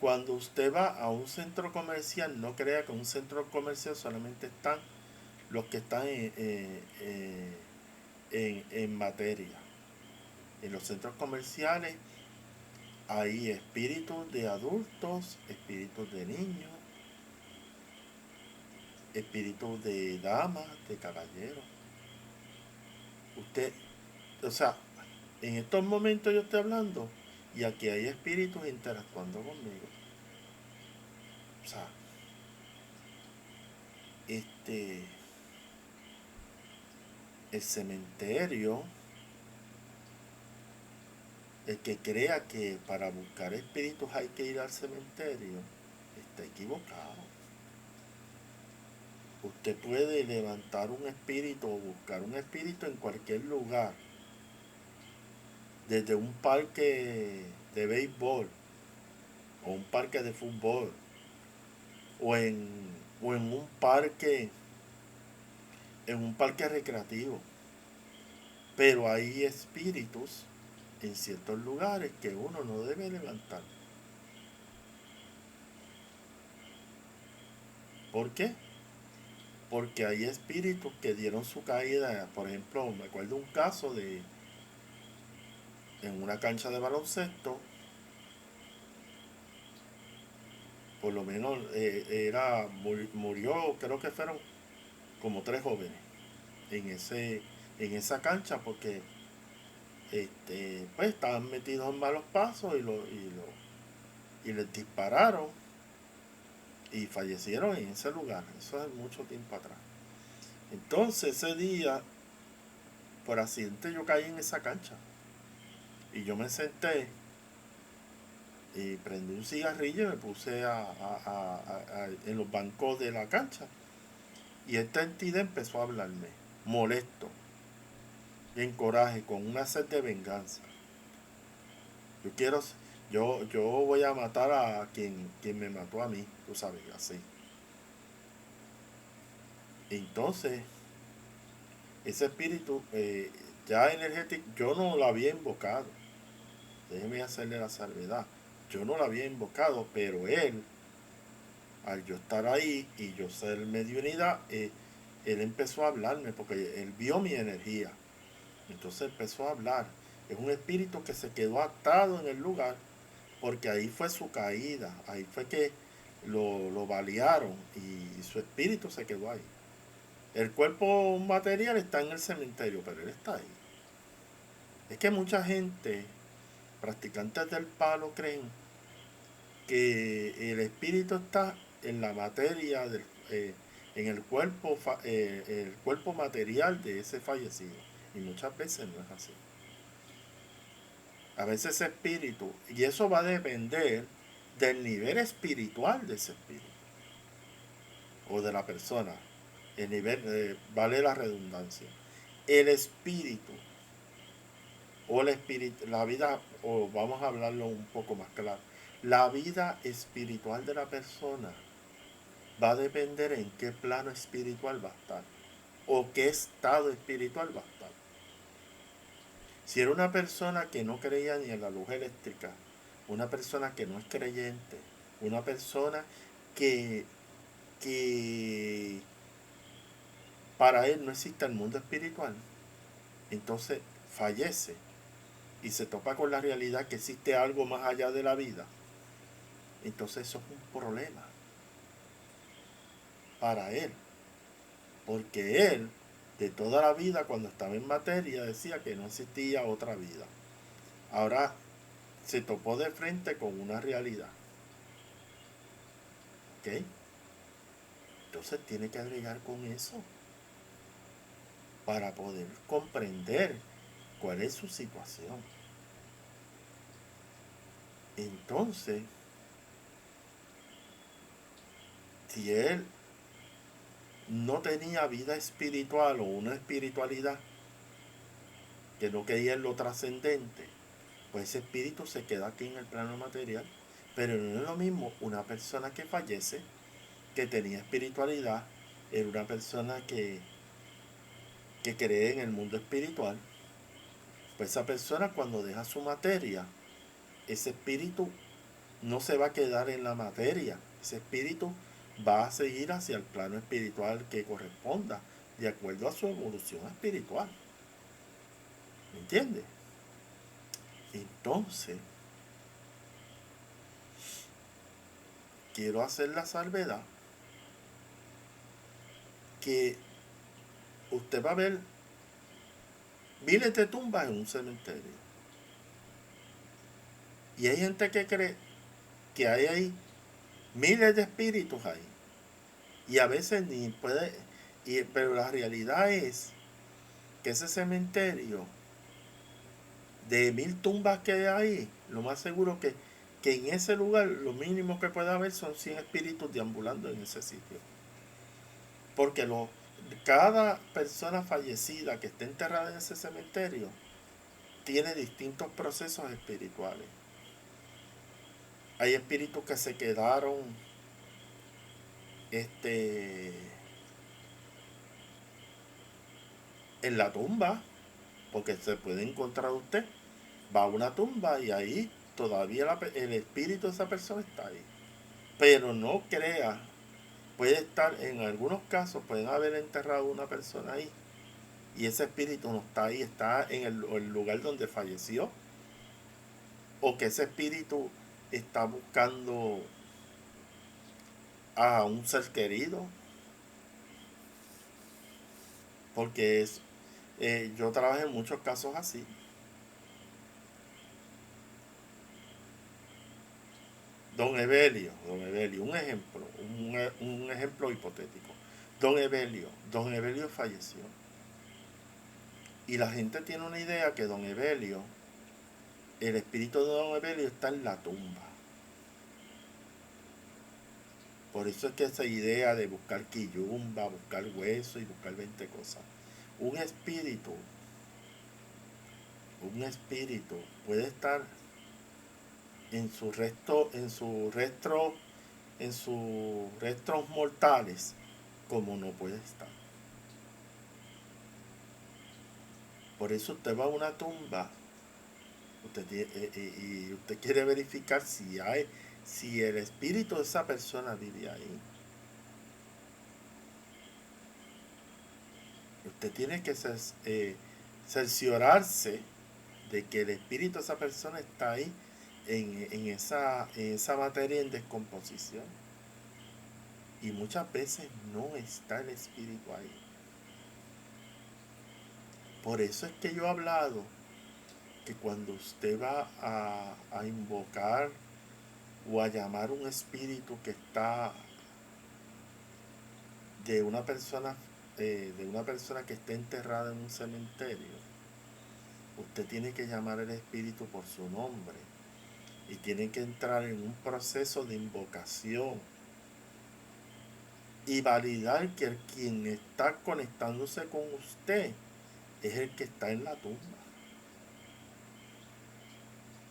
S1: Cuando usted va a un centro comercial, no crea que en un centro comercial solamente están los que están en materia. En los centros comerciales hay espíritus de adultos, espíritus de niños, espíritus de damas, de caballeros. Usted, o sea, en estos momentos yo estoy hablando y aquí hay espíritus interactuando conmigo. O sea, el cementerio, el que crea que para buscar espíritus hay que ir al cementerio, está equivocado. Usted puede levantar un espíritu o buscar un espíritu en cualquier lugar, desde un parque de béisbol o un parque de fútbol o en un parque recreativo. Pero hay espíritus en ciertos lugares que uno no debe levantar. ¿Por qué? Porque hay espíritus que dieron su caída. Por ejemplo, me acuerdo un caso en una cancha de baloncesto, por lo menos murió, creo que fueron como 3 jóvenes en esa cancha, porque pues estaban metidos en malos pasos y les dispararon y fallecieron en ese lugar. Eso es mucho tiempo atrás. Entonces ese día, por accidente, yo caí en esa cancha y yo me senté y prendí un cigarrillo y me puse en los bancos de la cancha, y esta entidad empezó a hablarme molesto, en coraje, con una sed de venganza. Yo quiero, yo voy a matar a quien me mató a mí, tú sabes, así. Entonces, ese espíritu ya energético, yo no lo había invocado. Déjeme hacerle la salvedad. Yo no lo había invocado, pero él, al yo estar ahí y yo ser mediunidad, él empezó a hablarme porque él vio mi energía. Entonces empezó a hablar. Es un espíritu que se quedó atado en el lugar porque ahí fue su caída. Ahí fue que lo balearon y su espíritu se quedó ahí. El cuerpo material está en el cementerio, pero él está ahí. Es que mucha gente, practicantes del palo, creen que el espíritu está en la materia, en el cuerpo material de ese fallecido. Y muchas veces no es así. A veces ese espíritu, y eso va a depender del nivel espiritual de ese espíritu o de la persona. El nivel, vale la redundancia. El espíritu o la vida, o vamos a hablarlo un poco más claro, la vida espiritual de la persona va a depender en qué plano espiritual va a estar o qué estado espiritual va a estar. Si era una persona que no creía ni en la luz eléctrica, una persona que no es creyente, una persona que, que para él no existe el mundo espiritual, entonces fallece y se topa con la realidad que existe algo más allá de la vida, entonces eso es un problema para él, porque él de toda la vida cuando estaba en materia decía que no existía otra vida. Ahora se topó de frente con una realidad, ¿ok? Entonces tiene que bregar con eso para poder comprender cuál es su situación. Entonces, si él no tenía vida espiritual o una espiritualidad que no creía en lo trascendente, pues ese espíritu se queda aquí en el plano material. Pero no es lo mismo una persona que fallece, que tenía espiritualidad, era una persona que cree en el mundo espiritual. Pues esa persona cuando deja su materia, ese espíritu no se va a quedar en la materia. Ese espíritu va a seguir hacia el plano espiritual que corresponda, de acuerdo a su evolución espiritual. ¿Me entiendes? Entonces, quiero hacer la salvedad que usted va a ver miles de tumbas en un cementerio. Y hay gente que cree que hay ahí miles de espíritus ahí. Y a veces ni puede, pero la realidad es que ese cementerio, de 1000 tumbas que hay ahí, lo más seguro que en ese lugar lo mínimo que puede haber son 100 espíritus deambulando en ese sitio. Porque cada persona fallecida que esté enterrada en ese cementerio tiene distintos procesos espirituales. Hay espíritus que se quedaron en la tumba, porque se puede encontrar usted, va a una tumba y ahí todavía el espíritu de esa persona está ahí. Pero no crea, puede estar, en algunos casos pueden haber enterrado una persona ahí y ese espíritu no está ahí, está en el lugar donde falleció, o que ese espíritu está buscando a un ser querido, porque yo trabajé en muchos casos así. Don Evelio, un ejemplo hipotético. Don Evelio falleció. Y la gente tiene una idea que Don Evelio, el espíritu de Don Evelio está en la tumba. Por eso es que esa idea de buscar quillumba, buscar hueso y buscar 20 cosas. Un espíritu, un espíritu puede estar en su resto, en sus restos mortales, como no puede estar. Por eso usted va a una tumba, y usted quiere verificar si el espíritu de esa persona vive ahí. Usted tiene que cerciorarse de que el espíritu de esa persona está ahí en esa materia en descomposición. Y muchas veces no está el espíritu ahí. Por eso es que yo he hablado que cuando usted va a invocar o a llamar un espíritu que está de una persona que esté enterrada en un cementerio, usted tiene que llamar al espíritu por su nombre y tiene que entrar en un proceso de invocación y validar que quien está conectándose con usted es el que está en la tumba.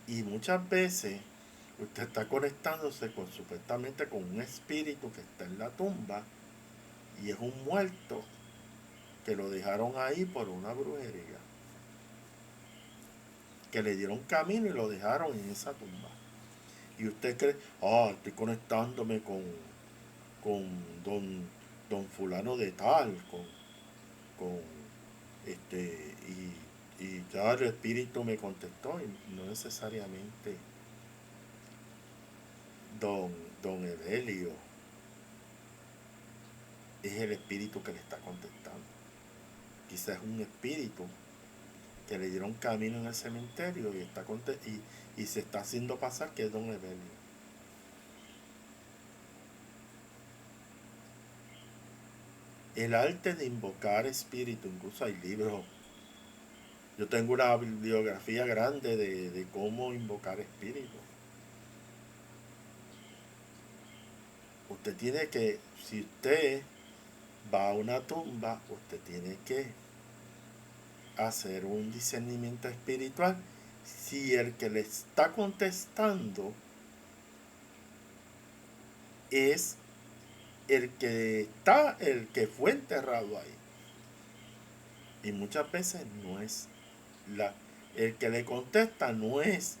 S1: Y muchas veces usted está conectándose supuestamente con un espíritu que está en la tumba y es un muerto que lo dejaron ahí por una brujería, que le dieron camino y lo dejaron en esa tumba. Y usted cree, estoy conectándome con don, don fulano de tal, con y ya el espíritu me contestó, y no necesariamente don, don Evelio es el espíritu que le está contestando. Quizás es un espíritu que le dieron camino en el cementerio y se está haciendo pasar que es don Evelio. El arte de invocar espíritu, incluso hay libros. Yo tengo una bibliografía grande de cómo invocar espíritu. Usted tiene que, si usted va a una tumba, usted tiene que hacer un discernimiento espiritual si el que le está contestando es el que fue enterrado ahí. Y muchas veces no es el que le contesta no es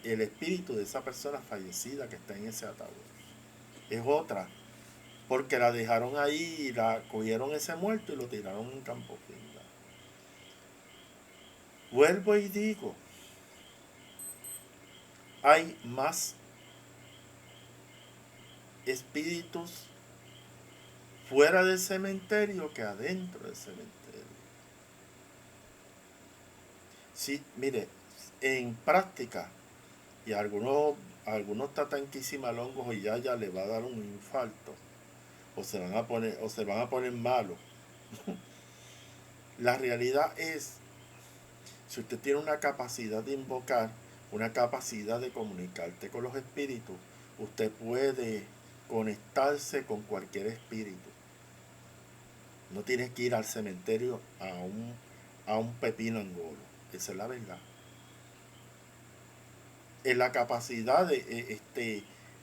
S1: el espíritu de esa persona fallecida que está en ese ataúd. Es otra, porque la dejaron ahí y la cogieron ese muerto y lo tiraron en campo finda. Vuelvo y digo, hay más espíritus fuera del cementerio que adentro del cementerio. Sí, mire, en práctica, y algunos tatanquisimalongos y ya le va a dar un infarto, o se van a poner malos. La realidad es, si usted tiene una capacidad de invocar, una capacidad de comunicarte con los espíritus, usted puede conectarse con cualquier espíritu. No tienes que ir al cementerio a un pepino angolo. Esa es la verdad. En la capacidad de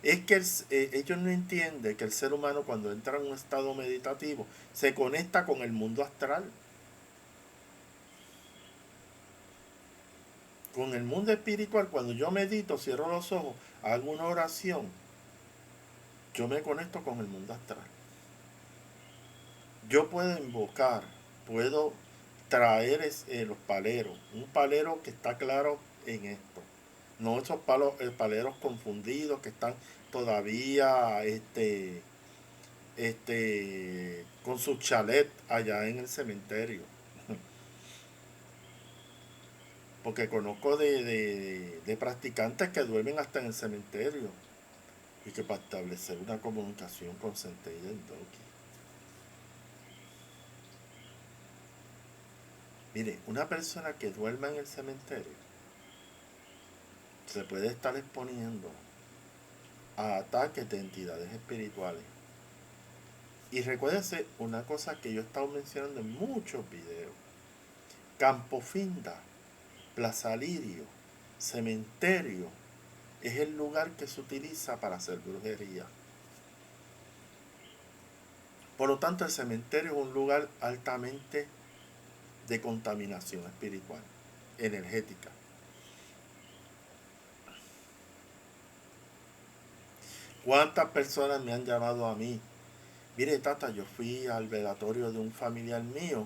S1: es que ellos no entienden que el ser humano cuando entra en un estado meditativo se conecta con el mundo astral, con el mundo espiritual. Cuando yo medito, cierro los ojos, hago una oración, yo me conecto con el mundo astral. Yo puedo invocar, puedo traer los paleros, un palero que está claro en esto, no esos paleros confundidos que están todavía con su chalet allá en el cementerio. Porque conozco de practicantes que duermen hasta en el cementerio y que para establecer una comunicación con centella en Doki. Mire, una persona que duerma en el cementerio se puede estar exponiendo a ataques de entidades espirituales. Y recuérdese una cosa que yo he estado mencionando en muchos videos. Campo Finda, Plaza Lirio, cementerio, es el lugar que se utiliza para hacer brujería. Por lo tanto, el cementerio es un lugar altamente de contaminación espiritual, energética. ¿Cuántas personas me han llamado a mí? Mire, Tata, yo fui al velatorio de un familiar mío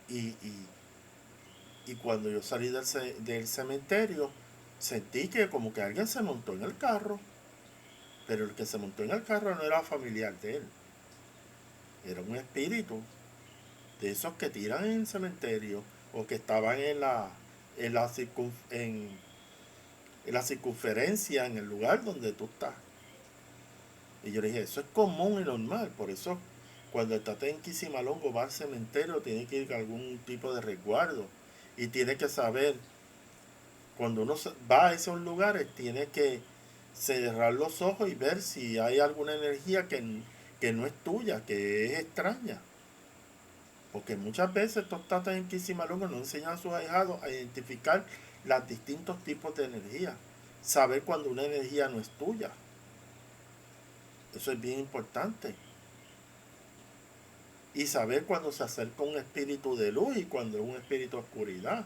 S1: y, y, y cuando yo salí del cementerio, sentí que como que alguien se montó en el carro, pero el que se montó en el carro no era familiar de él, era un espíritu de esos que tiran en el cementerio o que estaban en la, en la circunferencia, en el lugar donde tú estás. Y yo le dije, eso es común y normal, por eso cuando estás en Quisimalongo va al cementerio, tiene que ir con algún tipo de resguardo y tiene que saber, cuando uno va a esos lugares, tiene que cerrar los ojos y ver si hay alguna energía que no es tuya, que es extraña. Porque muchas veces estos tatas en Quisimalongo no enseñan a sus ahijados a identificar los distintos tipos de energía. Saber cuando una energía no es tuya. Eso es bien importante. Y saber cuando se acerca un espíritu de luz y cuando es un espíritu de oscuridad.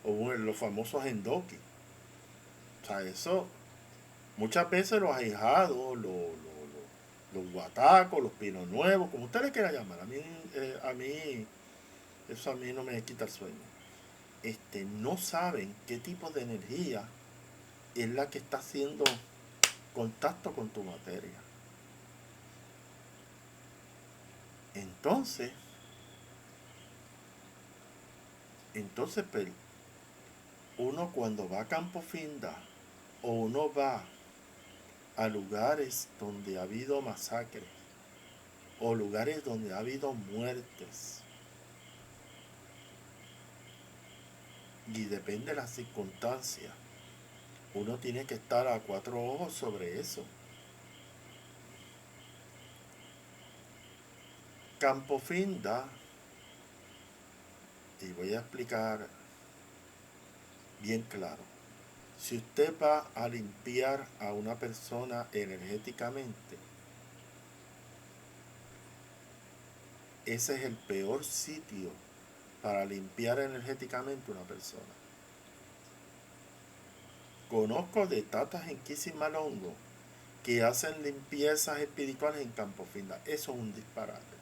S1: O los famosos endoki. O sea, eso muchas veces los ahijados, los guatacos, los pinos nuevos, como usted le quiera llamar. Eso a mí no me quita el sueño. No saben qué tipo de energía es la que está haciendo contacto con tu materia. Entonces, pues, uno cuando va a Campo Finda o uno va a lugares donde ha habido masacres o lugares donde ha habido muertes, y depende de las circunstancias, uno tiene que estar a cuatro ojos sobre eso. Campo Finda, y voy a explicar bien claro, si usted va a limpiar a una persona energéticamente, ese es el peor sitio para limpiar energéticamente una persona. Conozco de tatas en Quisimalongo que hacen limpiezas espirituales en Campo Finda. Eso es un disparate.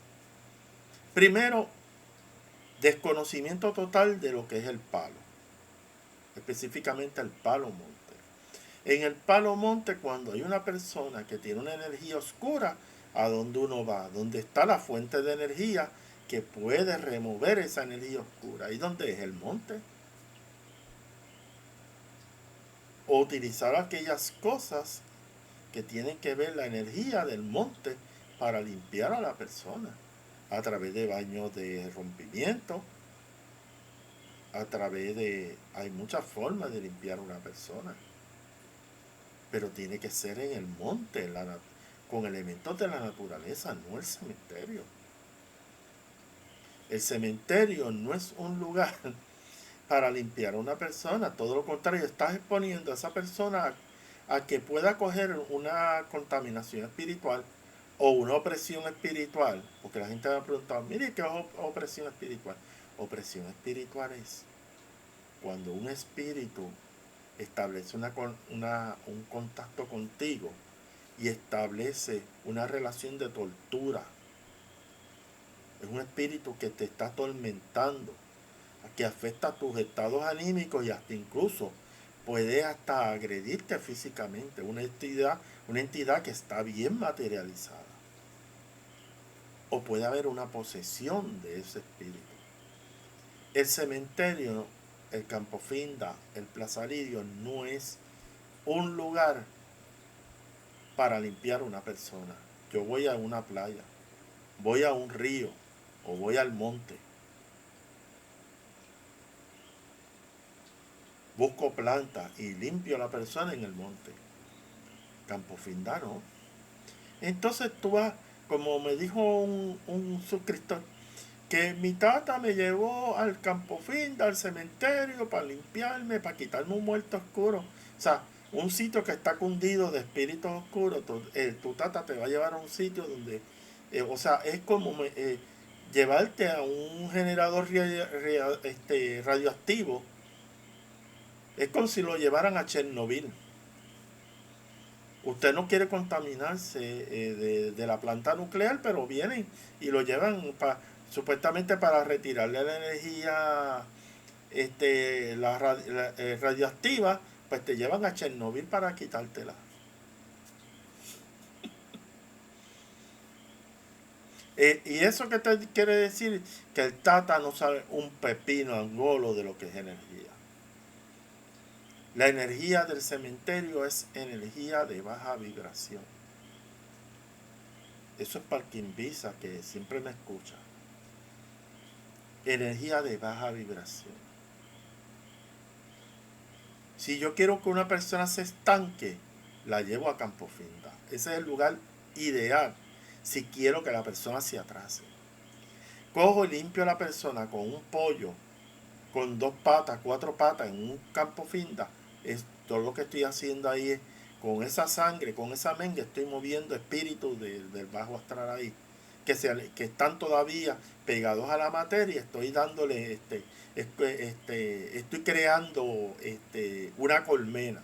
S1: Primero, desconocimiento total de lo que es el palo, específicamente el palo monte. En el palo monte, cuando hay una persona que tiene una energía oscura, ¿a dónde uno va? ¿Dónde está la fuente de energía que puede remover esa energía oscura? ¿Y dónde es el monte? O utilizar aquellas cosas que tienen que ver la energía del monte para limpiar a la persona, a través de baños de rompimiento, a través de... Hay muchas formas de limpiar a una persona, pero tiene que ser en el monte, con elementos de la naturaleza, no el cementerio. El cementerio no es un lugar para limpiar a una persona, todo lo contrario, estás exponiendo a esa persona a que pueda coger una contaminación espiritual o una opresión espiritual, porque la gente me ha preguntado, mire, ¿qué es opresión espiritual? Opresión espiritual es cuando un espíritu establece un contacto contigo y establece una relación de tortura. Es un espíritu que te está atormentando, que afecta a tus estados anímicos y hasta incluso puede hasta agredirte físicamente. Una entidad que está bien materializada. o puede haber una posesión de ese espíritu. El cementerio, el Campo Finda, el Plaza Lidio no es un lugar para limpiar a una persona. Yo voy a una playa, voy a un río o voy al monte. Busco plantas y limpio a la persona en el monte. Campo Finda no. Entonces tú vas, como me dijo un suscriptor, que mi tata me llevó al Campo Finda, al cementerio, para limpiarme, para quitarme un muerto oscuro. O sea, un sitio que está cundido de espíritus oscuros. Tu tata te va a llevar a un sitio donde, o sea, es como llevarte a un generador radioactivo. Es como si lo llevaran a Chernobyl. Usted no quiere contaminarse de la planta nuclear, pero vienen y lo llevan supuestamente para retirarle la energía radioactiva, pues te llevan a Chernobyl para quitártela. Y eso que te quiere decir que el tata no sabe un pepino angolo de lo que es energía. La energía del cementerio es energía de baja vibración. Eso es para quien visa, que siempre me escucha. Energía de baja vibración. Si yo quiero que una persona se estanque, la llevo a Campo Finda. Ese es el lugar ideal si quiero que la persona se atrase. Cojo y limpio a la persona con un pollo, con 2 patas, 4 patas en un Campo Finda. Todo lo que estoy haciendo ahí es, con esa sangre, con esa menga, estoy moviendo espíritus del bajo astral ahí, que están todavía pegados a la materia. Estoy dándole, estoy creando una colmena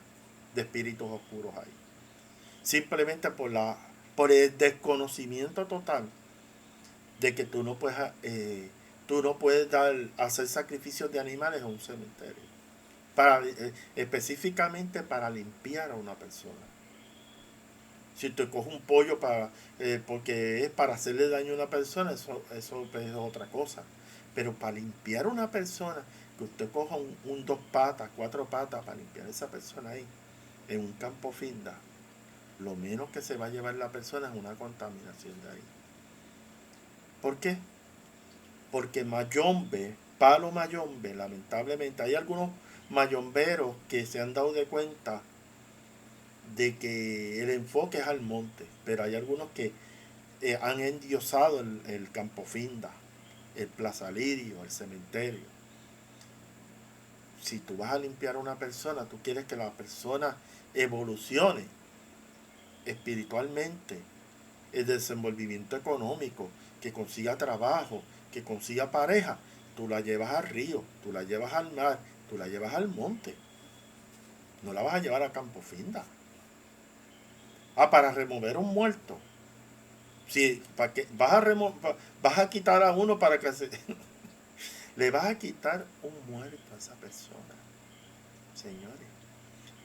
S1: de espíritus oscuros ahí. Simplemente por el desconocimiento total de que tú no puedes hacer sacrificios de animales en un cementerio. Específicamente para limpiar a una persona. Si te coges un pollo porque es para hacerle daño a una persona, eso es otra cosa. Pero para limpiar a una persona, que usted coja un 2 patas, 4 patas para limpiar a esa persona ahí, en un Campo Finda, lo menos que se va a llevar la persona es una contaminación de ahí. ¿Por qué? Porque mayombe, palo mayombe, lamentablemente, hay algunos mayomberos que se han dado de cuenta de que el enfoque es al monte, pero hay algunos que han endiosado el Campo Finda, el Plaza Lidio, el cementerio. Si tú vas a limpiar a una persona, tú quieres que la persona evolucione espiritualmente, el desenvolvimiento económico, que consiga trabajo, que consiga pareja, tú la llevas al río, tú la llevas al mar, tú la llevas al monte. No la vas a llevar a Campo Finda. Para remover un muerto. Si para que vas a quitar a uno para que le vas a quitar un muerto a esa persona, señores,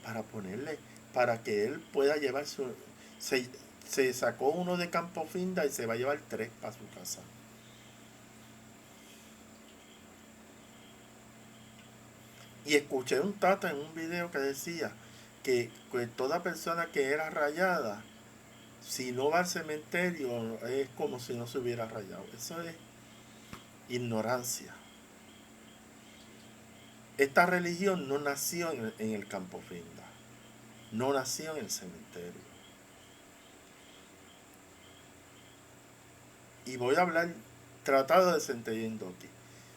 S1: para ponerle, para que él pueda llevar se sacó uno de Campo Finda y se va a llevar 3 para su casa. Y escuché un tata en un video que decía que toda persona que era rayada, si no va al cementerio, es como si no se hubiera rayado. Eso es ignorancia. Esta religión no nació en el Campo Finda, no nació en el cementerio. Y voy a hablar, tratado de centellando aquí.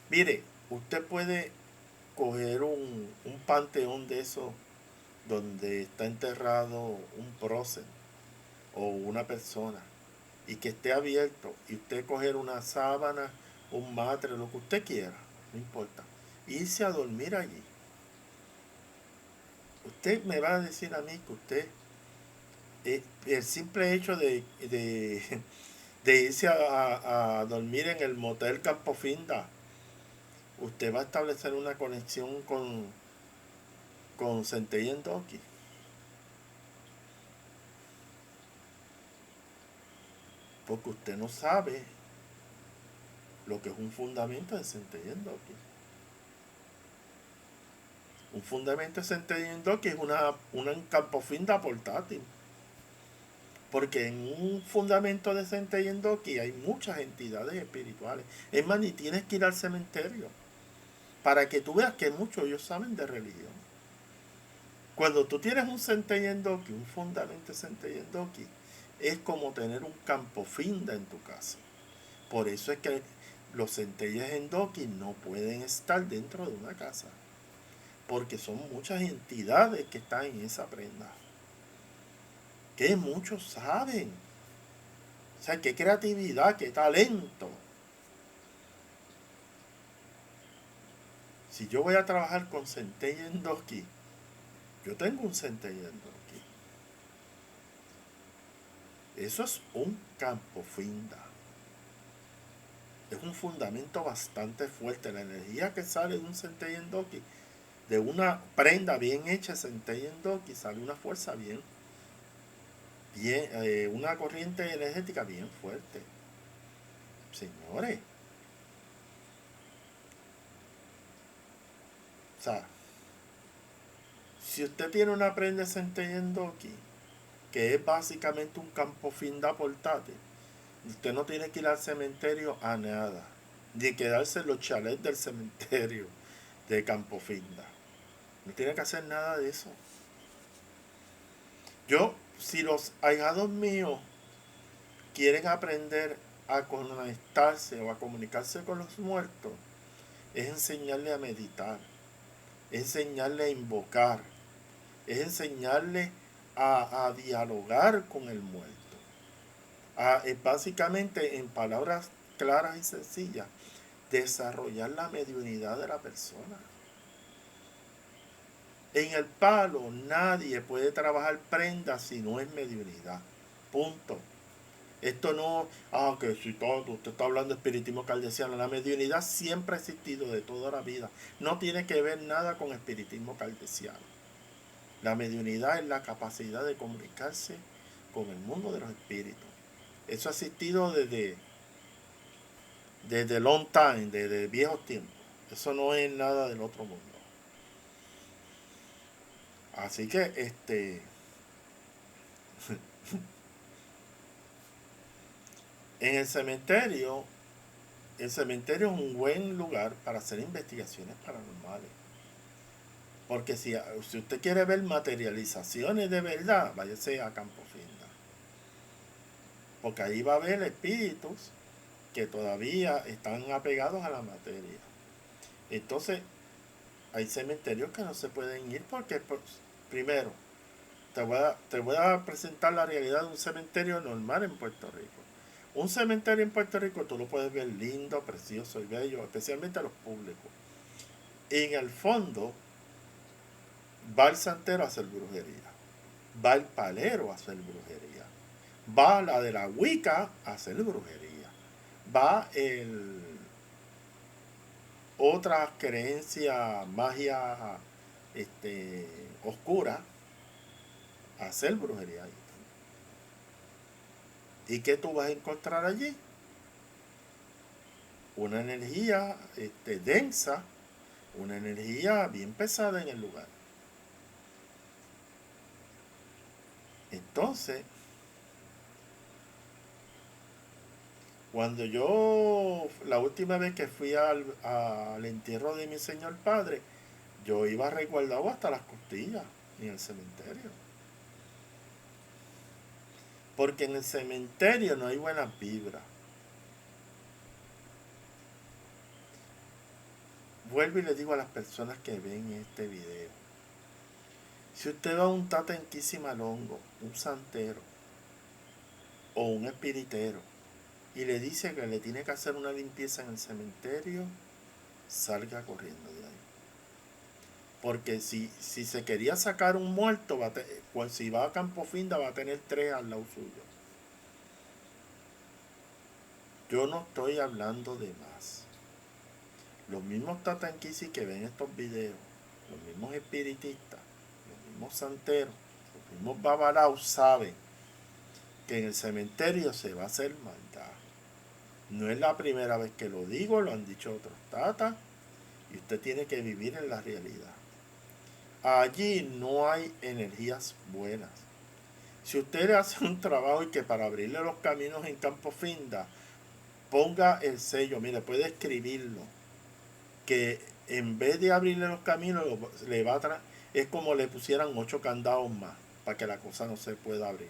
S1: Mire, usted puede coger un panteón de esos donde está enterrado un prócer o una persona y que esté abierto, y usted coger una sábana, un matre, lo que usted quiera, no importa, irse a dormir allí. Usted me va a decir a mí que usted, el simple hecho de irse a dormir en el motel Campo Finda, usted va a establecer una conexión con Centella en Doki. Porque usted no sabe lo que es un fundamento de Centella en Doki. Un fundamento de Centella en Doki es una campofinda portátil. Porque en un fundamento de Centella en Doki hay muchas entidades espirituales. Es más, ni tienes que ir al cementerio. Para que tú veas que muchos ellos saben de religión. Cuando tú tienes un Centella en Doki, un fundamento de Centella en Doki, es como tener un campofinda en tu casa. Por eso es que los centellas en Doki no pueden estar dentro de una casa. Porque son muchas entidades que están en esa prenda. Que muchos saben. O sea, qué creatividad, qué talento. Si yo voy a trabajar con centella en Doki, yo tengo un centella en Doki. Eso es un campofinda. Es un fundamento bastante fuerte. La energía que sale de un centella en Doki, de una prenda bien hecha centella en Doki, sale una fuerza bien, una corriente energética bien fuerte. Señores, o sea, si usted tiene una prenda de centella en Doki, que es básicamente un campofinda portátil, usted no tiene que ir al cementerio a nada, ni quedarse en los chalets del cementerio de Campofinda. No tiene que hacer nada de eso. Si los ahijados míos quieren aprender a conectarse o a comunicarse con los muertos, es enseñarle a meditar, es enseñarle a invocar, es enseñarle a dialogar con el muerto. Es básicamente, en palabras claras y sencillas, desarrollar la mediunidad de la persona. En el palo nadie puede trabajar prendas si no es mediunidad. Punto. Esto no, que si todo, usted está hablando de espiritismo caldesiano. La mediunidad siempre ha existido de toda la vida. No tiene que ver nada con espiritismo caldesiano. La mediunidad es la capacidad de comunicarse con el mundo de los espíritus. Eso ha existido desde long time, desde viejos tiempos. Eso no es nada del otro mundo. Así que en el cementerio es un buen lugar para hacer investigaciones paranormales. Porque si usted quiere ver materializaciones de verdad, váyase a Campofinda. Porque ahí va a haber espíritus que todavía están apegados a la materia. Entonces, hay cementerios que no se pueden ir porque, pues, primero, te voy a presentar la realidad de un cementerio normal en Puerto Rico. Un cementerio en Puerto Rico tú lo puedes ver lindo, precioso y bello, especialmente a los públicos. Y en el fondo va el santero a hacer brujería, va el palero a hacer brujería, va la de la Wicca a hacer brujería, va otra creencia, magia oscura a hacer brujería. ¿Y qué tú vas a encontrar allí? Una energía densa, una energía bien pesada en el lugar. Entonces, cuando la última vez que fui al entierro de mi señor padre, yo iba resguardado hasta las costillas en el cementerio. Porque en el cementerio no hay buenas vibras. Vuelvo y le digo a las personas que ven este video. Si usted va a un Tata Inquisimalongo, un santero o un espiritero y le dice que le tiene que hacer una limpieza en el cementerio, salga corriendo de ahí. Porque si se quería sacar un muerto, si va a Campofinda va a tener 3 al lado suyo. Yo no estoy hablando de más. Los mismos tatanquisi que ven estos videos, los mismos espiritistas, los mismos santeros, los mismos babalaos saben que en el cementerio se va a hacer maldad. No es la primera vez que lo digo, lo han dicho otros tatas, y usted tiene que vivir en la realidad. Allí no hay energías buenas. Si usted hace un trabajo y que para abrirle los caminos en Campo Finda ponga el sello, mire, puede escribirlo, que en vez de abrirle los caminos le va a es como le pusieran 8 candados más para que la cosa no se pueda abrir.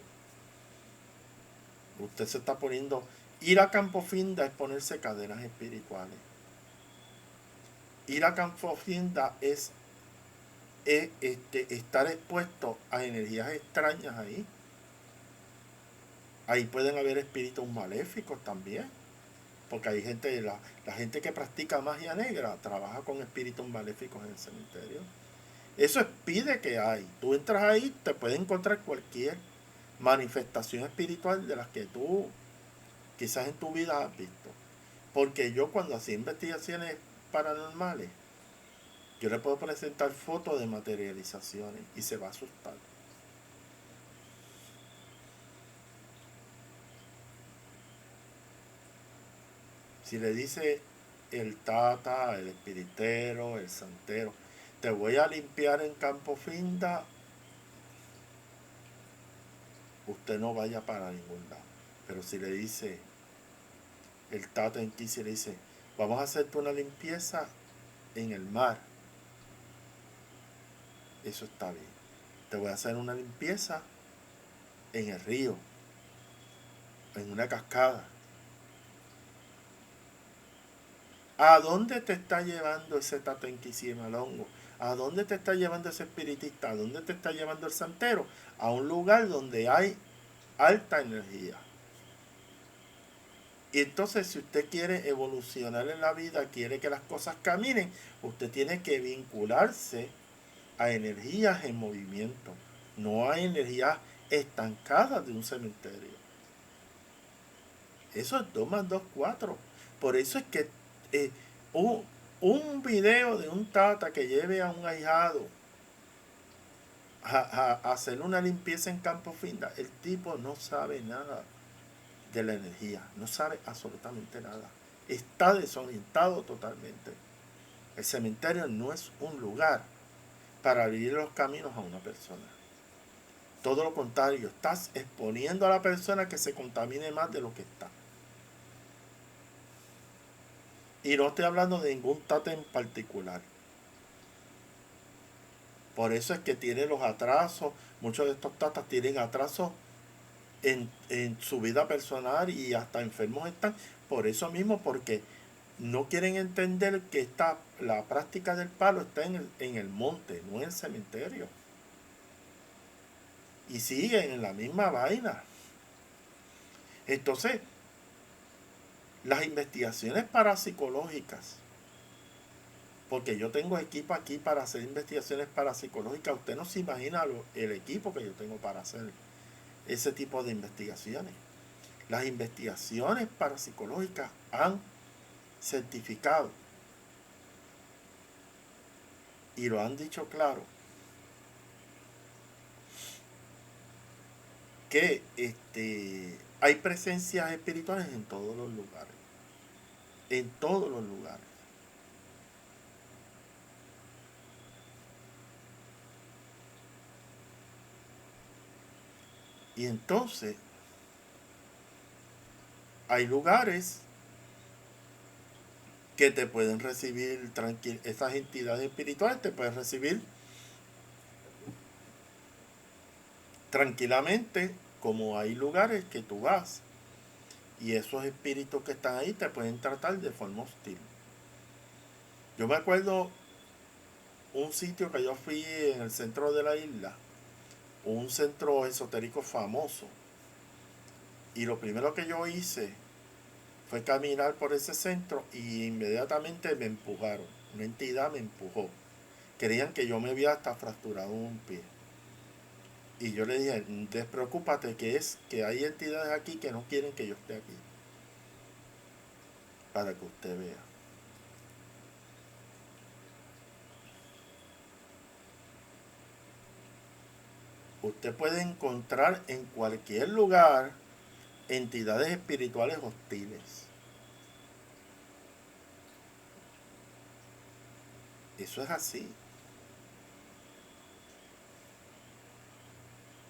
S1: Usted se está poniendo, ir a Campo Finda es ponerse cadenas espirituales. Ir a Campo Finda es estar expuesto a energías extrañas ahí. Ahí pueden haber espíritus maléficos también. Porque hay gente, la gente que practica magia negra trabaja con espíritus maléficos en el cementerio. Eso pide que hay. Tú entras ahí, te puedes encontrar cualquier manifestación espiritual de las que tú quizás en tu vida has visto. Porque yo cuando hacía investigaciones paranormales, yo le puedo presentar fotos de materializaciones y se va a asustar. Si le dice el tata, el espiritero, el santero, te voy a limpiar en Campo Finda, usted no vaya para ningún lado. Pero si le dice el tata en Kisi, le dice, vamos a hacerte una limpieza en el mar, eso está bien. Te voy a hacer una limpieza en el río, en una cascada. ¿A dónde te está llevando ese tata en Kisi Malongo? ¿A dónde te está llevando ese espiritista? ¿A dónde te está llevando el santero? A un lugar donde hay alta energía. Y entonces si usted quiere evolucionar en la vida, quiere que las cosas caminen, usted tiene que vincularse a energías en movimiento, no a energías estancadas de un cementerio. Eso es 2 más 2, 4. Por eso es que eh, un video de un tata que lleve a un ahijado a hacer una limpieza en Campo Finda, el tipo no sabe nada de la energía, no sabe absolutamente nada, está desorientado totalmente. El cementerio no es un lugar para abrir los caminos a una persona, todo lo contrario, estás exponiendo a la persona que se contamine más de lo que está. Y no estoy hablando de ningún tata en particular. Por eso es que tiene los atrasos, muchos de estos tatas tienen atrasos en su vida personal y hasta enfermos están por eso mismo, porque no quieren entender que la práctica del palo está en el monte, no en el cementerio, y siguen en la misma vaina. Entonces las investigaciones parapsicológicas, porque yo tengo equipo aquí para hacer investigaciones parapsicológicas, usted no se imagina el equipo que yo tengo para hacer ese tipo de investigaciones. Las investigaciones parapsicológicas han certificado y lo han dicho claro que hay presencias espirituales en todos los lugares, en todos los lugares. Y entonces hay lugares que te pueden recibir esas entidades espirituales te pueden recibir tranquilamente, como hay lugares que tú vas y esos espíritus que están ahí te pueden tratar de forma hostil. Yo me acuerdo un sitio que yo fui en el centro de la isla, un centro esotérico famoso, y lo primero que yo hice fue caminar por ese centro y inmediatamente me empujaron, una entidad me empujó, creían que yo me había hasta fracturado un pie. Y yo le dije, despreocúpate, que hay entidades aquí que no quieren que yo esté aquí, para que usted vea. Usted puede encontrar en cualquier lugar entidades espirituales hostiles. Eso es así.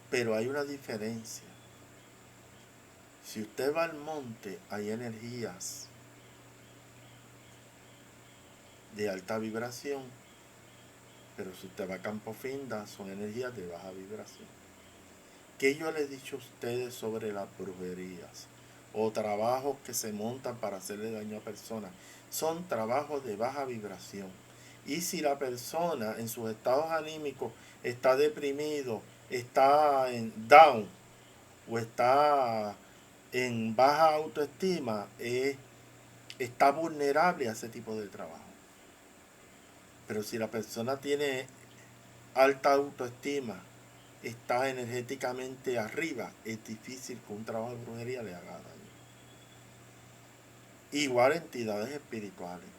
S1: Pero hay una diferencia. Si usted va al monte, hay energías de alta vibración, pero si usted va a Campo Finda, son energías de baja vibración. ¿Qué yo le he dicho a ustedes sobre las brujerías o trabajos que se montan para hacerle daño a personas? Son trabajos de baja vibración. Y si la persona en sus estados anímicos está deprimido, está en down o está en baja autoestima, está vulnerable a ese tipo de trabajo. Pero si la persona tiene alta autoestima, está energéticamente arriba, es difícil que un trabajo de brujería le haga daño. Igual entidades espirituales.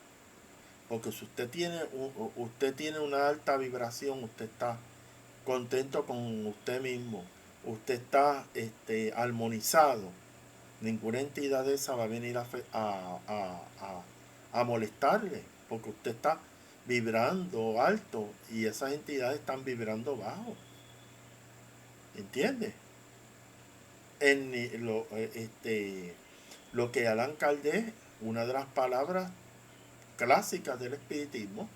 S1: Porque si usted tiene una alta vibración, usted está contento con usted mismo, usted está armonizado, ninguna entidad de esa va a venir a molestarle, porque usted está vibrando alto y esas entidades están vibrando bajo. ¿Entiende? Lo que Allan Kardec, una de las palabras clásicas del espiritismo,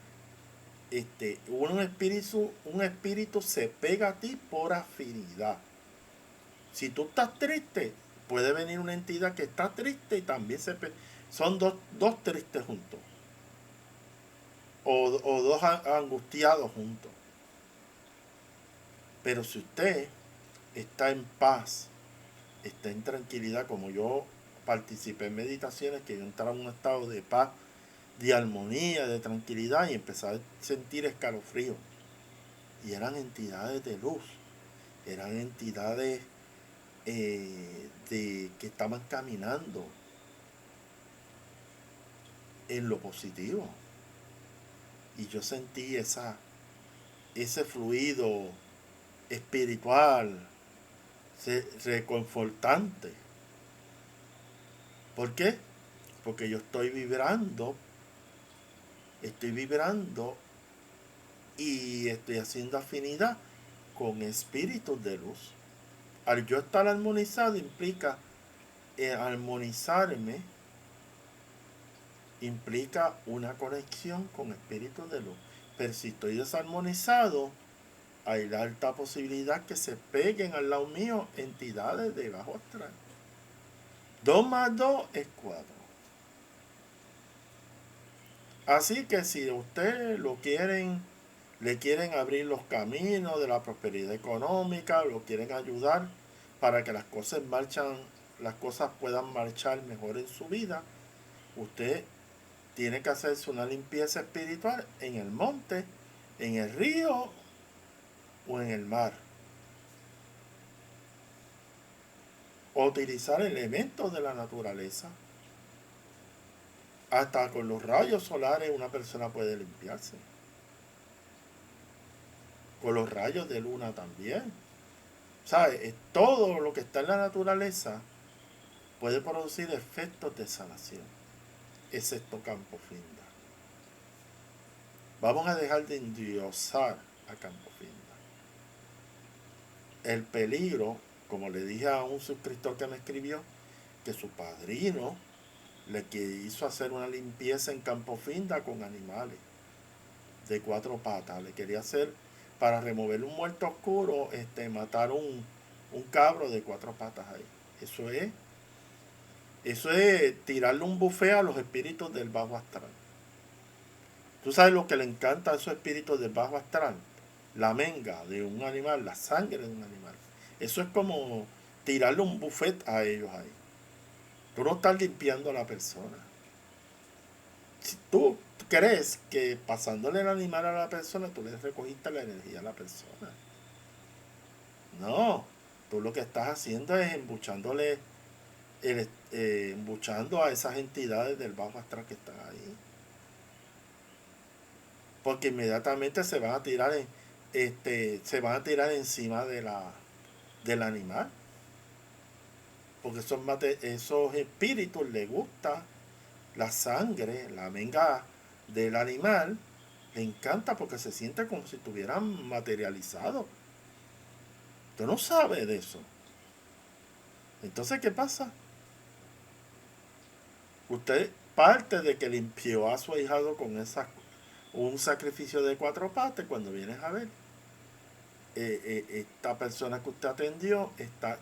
S1: un espíritu se pega a ti por afinidad. Si tú estás triste, puede venir una entidad que está triste y también son dos tristes juntos. O dos angustiados juntos. Pero si usted está en paz, está en tranquilidad, como yo participé en meditaciones, que yo entraba en un estado de paz, de armonía, de tranquilidad, y empezaba a sentir escalofrío. Y eran entidades de luz, eran entidades que estaban caminando en lo positivo. Y yo sentí ese fluido espiritual, reconfortante. ¿Por qué? Porque yo estoy vibrando y estoy haciendo afinidad con espíritus de luz. Al yo estar armonizado armonizarme implica una conexión con espíritus de luz. Pero si estoy desarmonizado, hay la alta posibilidad que se peguen al lado mío entidades de bajo astral. 2 más 2 es 4. Así que si usted le quieren abrir los caminos de la prosperidad económica, lo quieren ayudar para que las cosas puedan marchar mejor en su vida, usted tiene que hacerse una limpieza espiritual en el monte, en el río o en el mar. O utilizar elementos de la naturaleza. Hasta con los rayos solares una persona puede limpiarse. Con los rayos de luna también. ¿Sabes? Todo lo que está en la naturaleza puede producir efectos de sanación, excepto Campo Finda. Vamos a dejar de endiosar a Campo Finda. El peligro, como le dije a un suscriptor que me escribió, que su padrino le quiso hacer una limpieza en Campo Finda con animales de 4 patas. Le quería hacer, para remover un muerto oscuro, matar un cabro de 4 patas ahí. Eso es tirarle un buffet a los espíritus del bajo astral. ¿Tú sabes lo que le encanta a esos espíritus del bajo astral? La menga de un animal, la sangre de un animal. Eso es como tirarle un buffet a ellos ahí. Tú no estás limpiando a la persona. Si tú crees que pasándole el animal a la persona, tú le recogiste la energía a la persona. No, tú lo que estás haciendo es embuchando a esas entidades del bajo astral que están ahí. Porque inmediatamente se van a tirar encima del animal. Porque esos espíritus les gusta la sangre, la menga del animal, Le encanta porque se siente como si estuvieran materializado. Usted no sabe de eso. Entonces, ¿qué pasa? Usted parte de que limpió a su ahijado con un sacrificio de 4 patas. Cuando vienes a ver, esta persona que usted atendió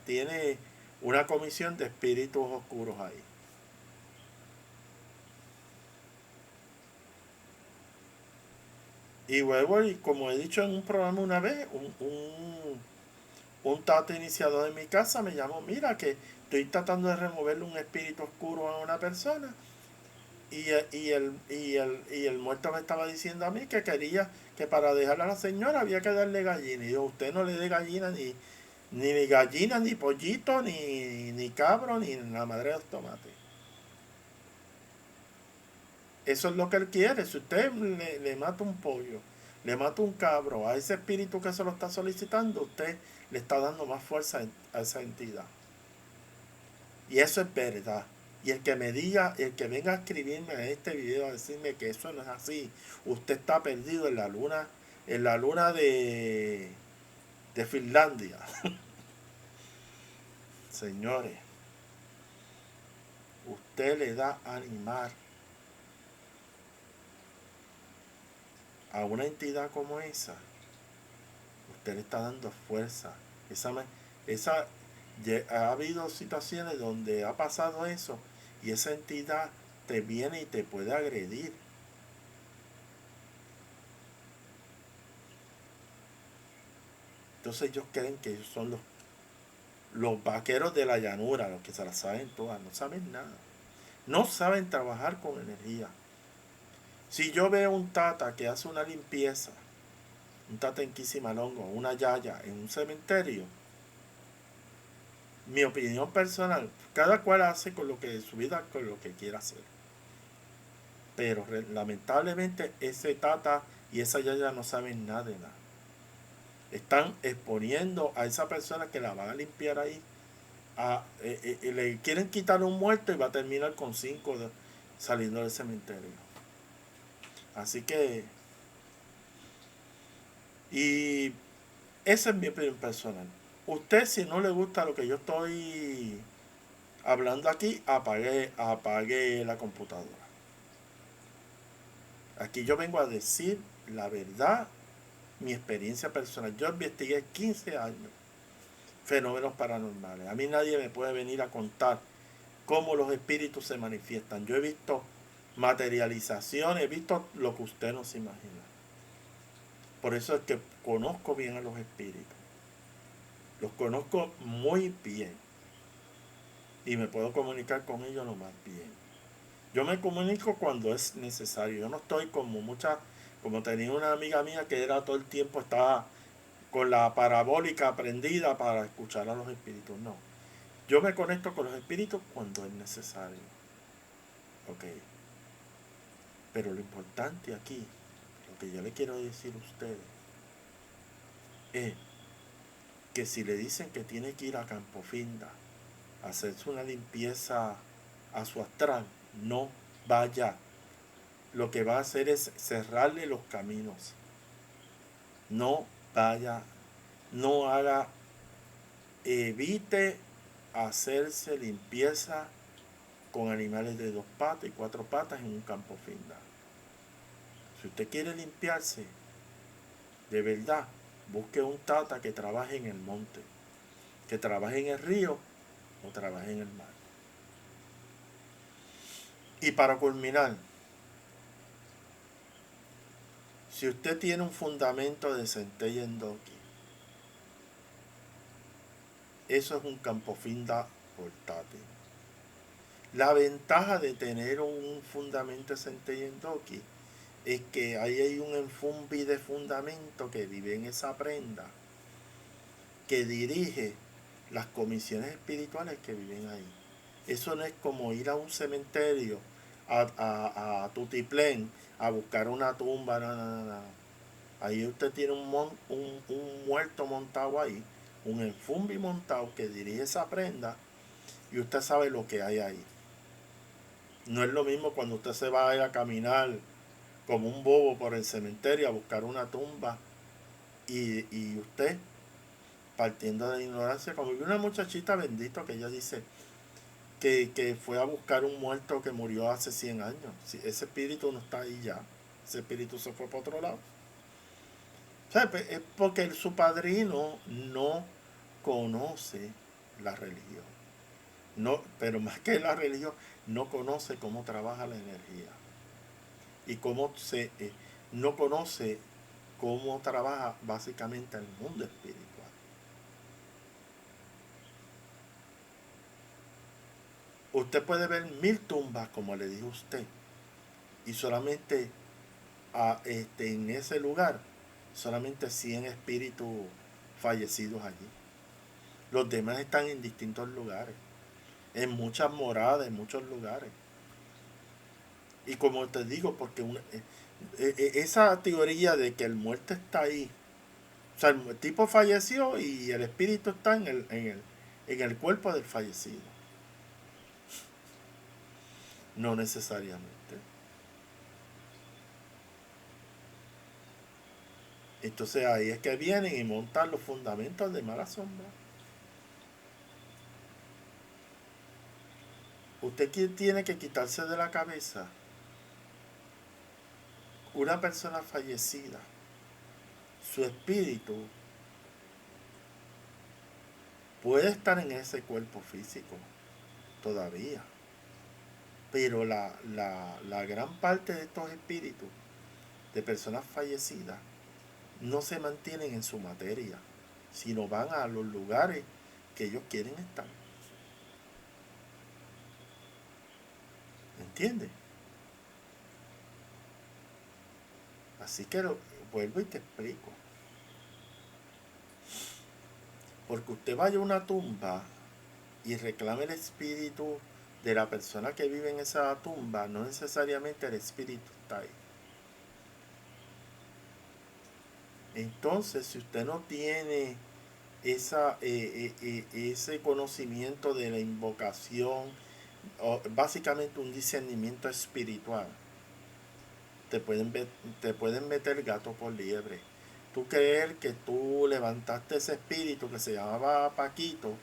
S1: tiene una comisión de espíritus oscuros ahí. Y luego, y como he dicho en un programa una vez, un tato iniciador en mi casa me llamó, mira que estoy tratando de removerle un espíritu oscuro a una persona y el muerto me estaba diciendo a mí que quería que para dejar a la señora había que darle gallina. Y yo, usted no le dé gallina ni gallina, ni pollito, ni cabro, ni la madre de los tomates. Eso es lo que él quiere. Si usted le mata un pollo, le mata un cabro a ese espíritu que se lo está solicitando, usted le está dando más fuerza a esa entidad. Y eso es verdad. Y el que me diga, el que venga a escribirme a este video a decirme que eso no es así, usted está perdido en la luna de Finlandia. Señores, usted le da a animar a una entidad como esa, usted le está dando fuerza. Esa, esa, ha habido situaciones donde ha pasado eso y esa entidad te viene y te puede agredir. Entonces ellos creen que ellos son los vaqueros de la llanura, los que se las saben todas, no saben nada. No saben trabajar con energía. Si yo veo un tata que hace una limpieza, un tata en Quisimalongo, una yaya en un cementerio, mi opinión personal, cada cual hace con lo que su vida, con lo que quiera hacer. Pero lamentablemente ese tata y esa yaya no saben nada de nada. Están exponiendo a esa persona que la van a limpiar ahí. Le quieren quitar un muerto y va a terminar con 5 saliendo del cementerio. Así que, y esa es mi opinión personal. Usted, si no le gusta lo que yo estoy hablando aquí, apague la computadora. Aquí yo vengo a decir la verdad, mi experiencia personal. Yo investigué 15 años fenómenos paranormales. A mí nadie me puede venir a contar cómo los espíritus se manifiestan. Yo he visto materialización, he visto lo que usted no se imagina. Por eso es que conozco bien a los espíritus. Los conozco muy bien. Y me puedo comunicar con ellos lo más bien. Yo me comunico cuando es necesario. Yo no estoy como tenía una amiga mía que era todo el tiempo, estaba con la parabólica prendida para escuchar a los espíritus. No. Yo me conecto con los espíritus cuando es necesario. Ok. Pero lo importante aquí, lo que yo le quiero decir a ustedes, es que si le dicen que tiene que ir a Campofinda a hacerse una limpieza a su astral, no vaya. Lo que va a hacer es cerrarle los caminos. No vaya, no haga, evite hacerse limpieza con animales de 2 patas y 4 patas en un campo finda. Si usted quiere limpiarse, de verdad, busque un tata que trabaje en el monte, que trabaje en el río o trabaje en el mar. Y para culminar, si usted tiene un fundamento de centella en Doki, eso es un campo finda portátil. La ventaja de tener un fundamento de centella en Doki es que ahí hay un enfumbi de fundamento que vive en esa prenda, que dirige las comisiones espirituales que viven ahí. Eso no es como ir a un cementerio, a Tutiplén, a buscar una tumba, no. Ahí usted tiene un muerto montado ahí, un enfumbi montado que dirige esa prenda y usted sabe lo que hay ahí. No es lo mismo cuando usted se va a ir a caminar como un bobo por el cementerio a buscar una tumba y usted, partiendo de la ignorancia, como vi una muchachita bendito que ella dice que fue a buscar un muerto que murió hace 100 años. Si ese espíritu no está ahí ya, ese espíritu se fue para otro lado. ¿Sabe? Es porque su padrino no conoce la religión. No, pero más que la religión, no conoce cómo trabaja la energía. Y no conoce cómo trabaja básicamente el mundo espiritual. Usted puede ver 1000 tumbas, como le dijo usted, y solamente en ese lugar, solamente 100 espíritus fallecidos allí. Los demás están en distintos lugares, en muchas moradas, en muchos lugares. Y como te digo, porque esa teoría de que el muerto está ahí, o sea, el tipo falleció y el espíritu está en el cuerpo del fallecido. No necesariamente. Entonces ahí es que vienen y montan los fundamentos de mala sombra. Usted tiene que quitarse de la cabeza una persona fallecida. Su espíritu puede estar en ese cuerpo físico todavía. Pero la gran parte de estos espíritus de personas fallecidas no se mantienen en su materia, sino van a los lugares que ellos quieren estar. ¿Entiendes? Así que vuelvo y te explico. Porque usted vaya a una tumba y reclame el espíritu de la persona que vive en esa tumba, no necesariamente el espíritu está ahí. Entonces, si usted no tiene ese conocimiento de la invocación, o básicamente un discernimiento espiritual, te pueden, te pueden meter gato por liebre. Tú creer que tú levantaste ese espíritu que se llamaba Paquito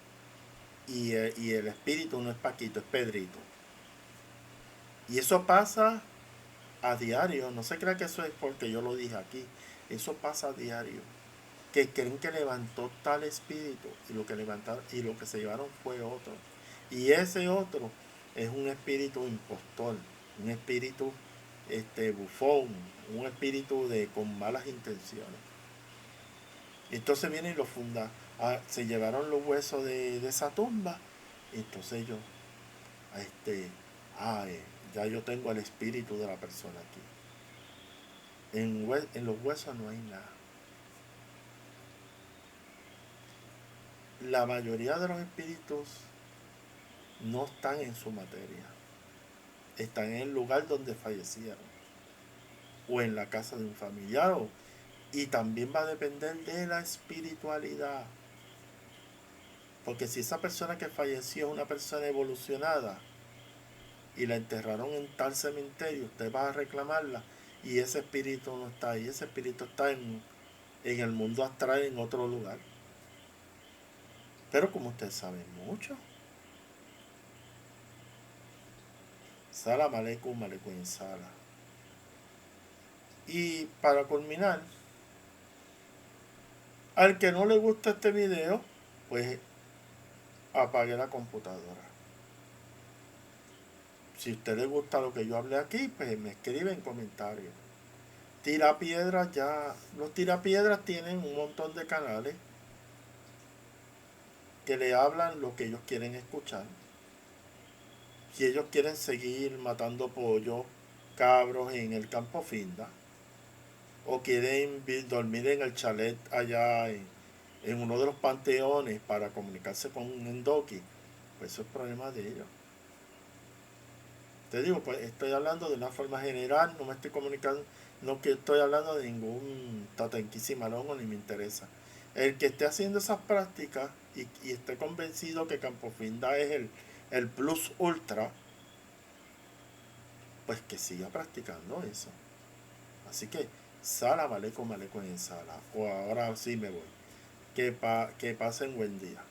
S1: y el espíritu no es Paquito, es Pedrito. Y eso pasa a diario. No se crea que eso es porque yo lo dije aquí. Eso pasa a diario. Que creen que levantó tal espíritu y lo que levantaron y lo que se llevaron fue otro. Y ese otro es un espíritu impostor, un espíritu bufón, un espíritu con malas intenciones. Entonces vienen y lo fundan. Se llevaron los huesos de esa tumba. Entonces ellos, este, ya yo tengo el espíritu de la persona aquí. En los huesos no hay nada. La mayoría de los espíritus no están en su materia. Están en el lugar donde fallecieron. O en la casa de un familiar. Y también va a depender de la espiritualidad. Porque si esa persona que falleció es una persona evolucionada y la enterraron en tal cementerio, usted va a reclamarla y ese espíritu no está ahí. Ese espíritu está en el mundo astral, en otro lugar. Pero como usted sabe mucho, Salam aleikum, aleikum salam. Y para culminar, al que no le gusta este video, pues apague la computadora. Si a usted le gusta lo que yo hablé aquí, pues me escribe en comentarios. Tirapiedras ya, los tirapiedras tienen un montón de canales que le hablan lo que ellos quieren escuchar. Si ellos quieren seguir matando pollos, cabros en el campo finda, o quieren dormir en el chalet allá en uno de los panteones para comunicarse con un endoki, pues eso es problema de ellos. Te digo, pues estoy hablando de una forma general, no me estoy comunicando, no que estoy hablando de ningún tatanquisimalongo ni me interesa. El que esté haciendo esas prácticas y esté convencido que Campo Finda es el plus ultra, pues que siga practicando eso. Así que, salam aleikum, aleikum en sala. O ahora sí me voy. Que pasen buen día.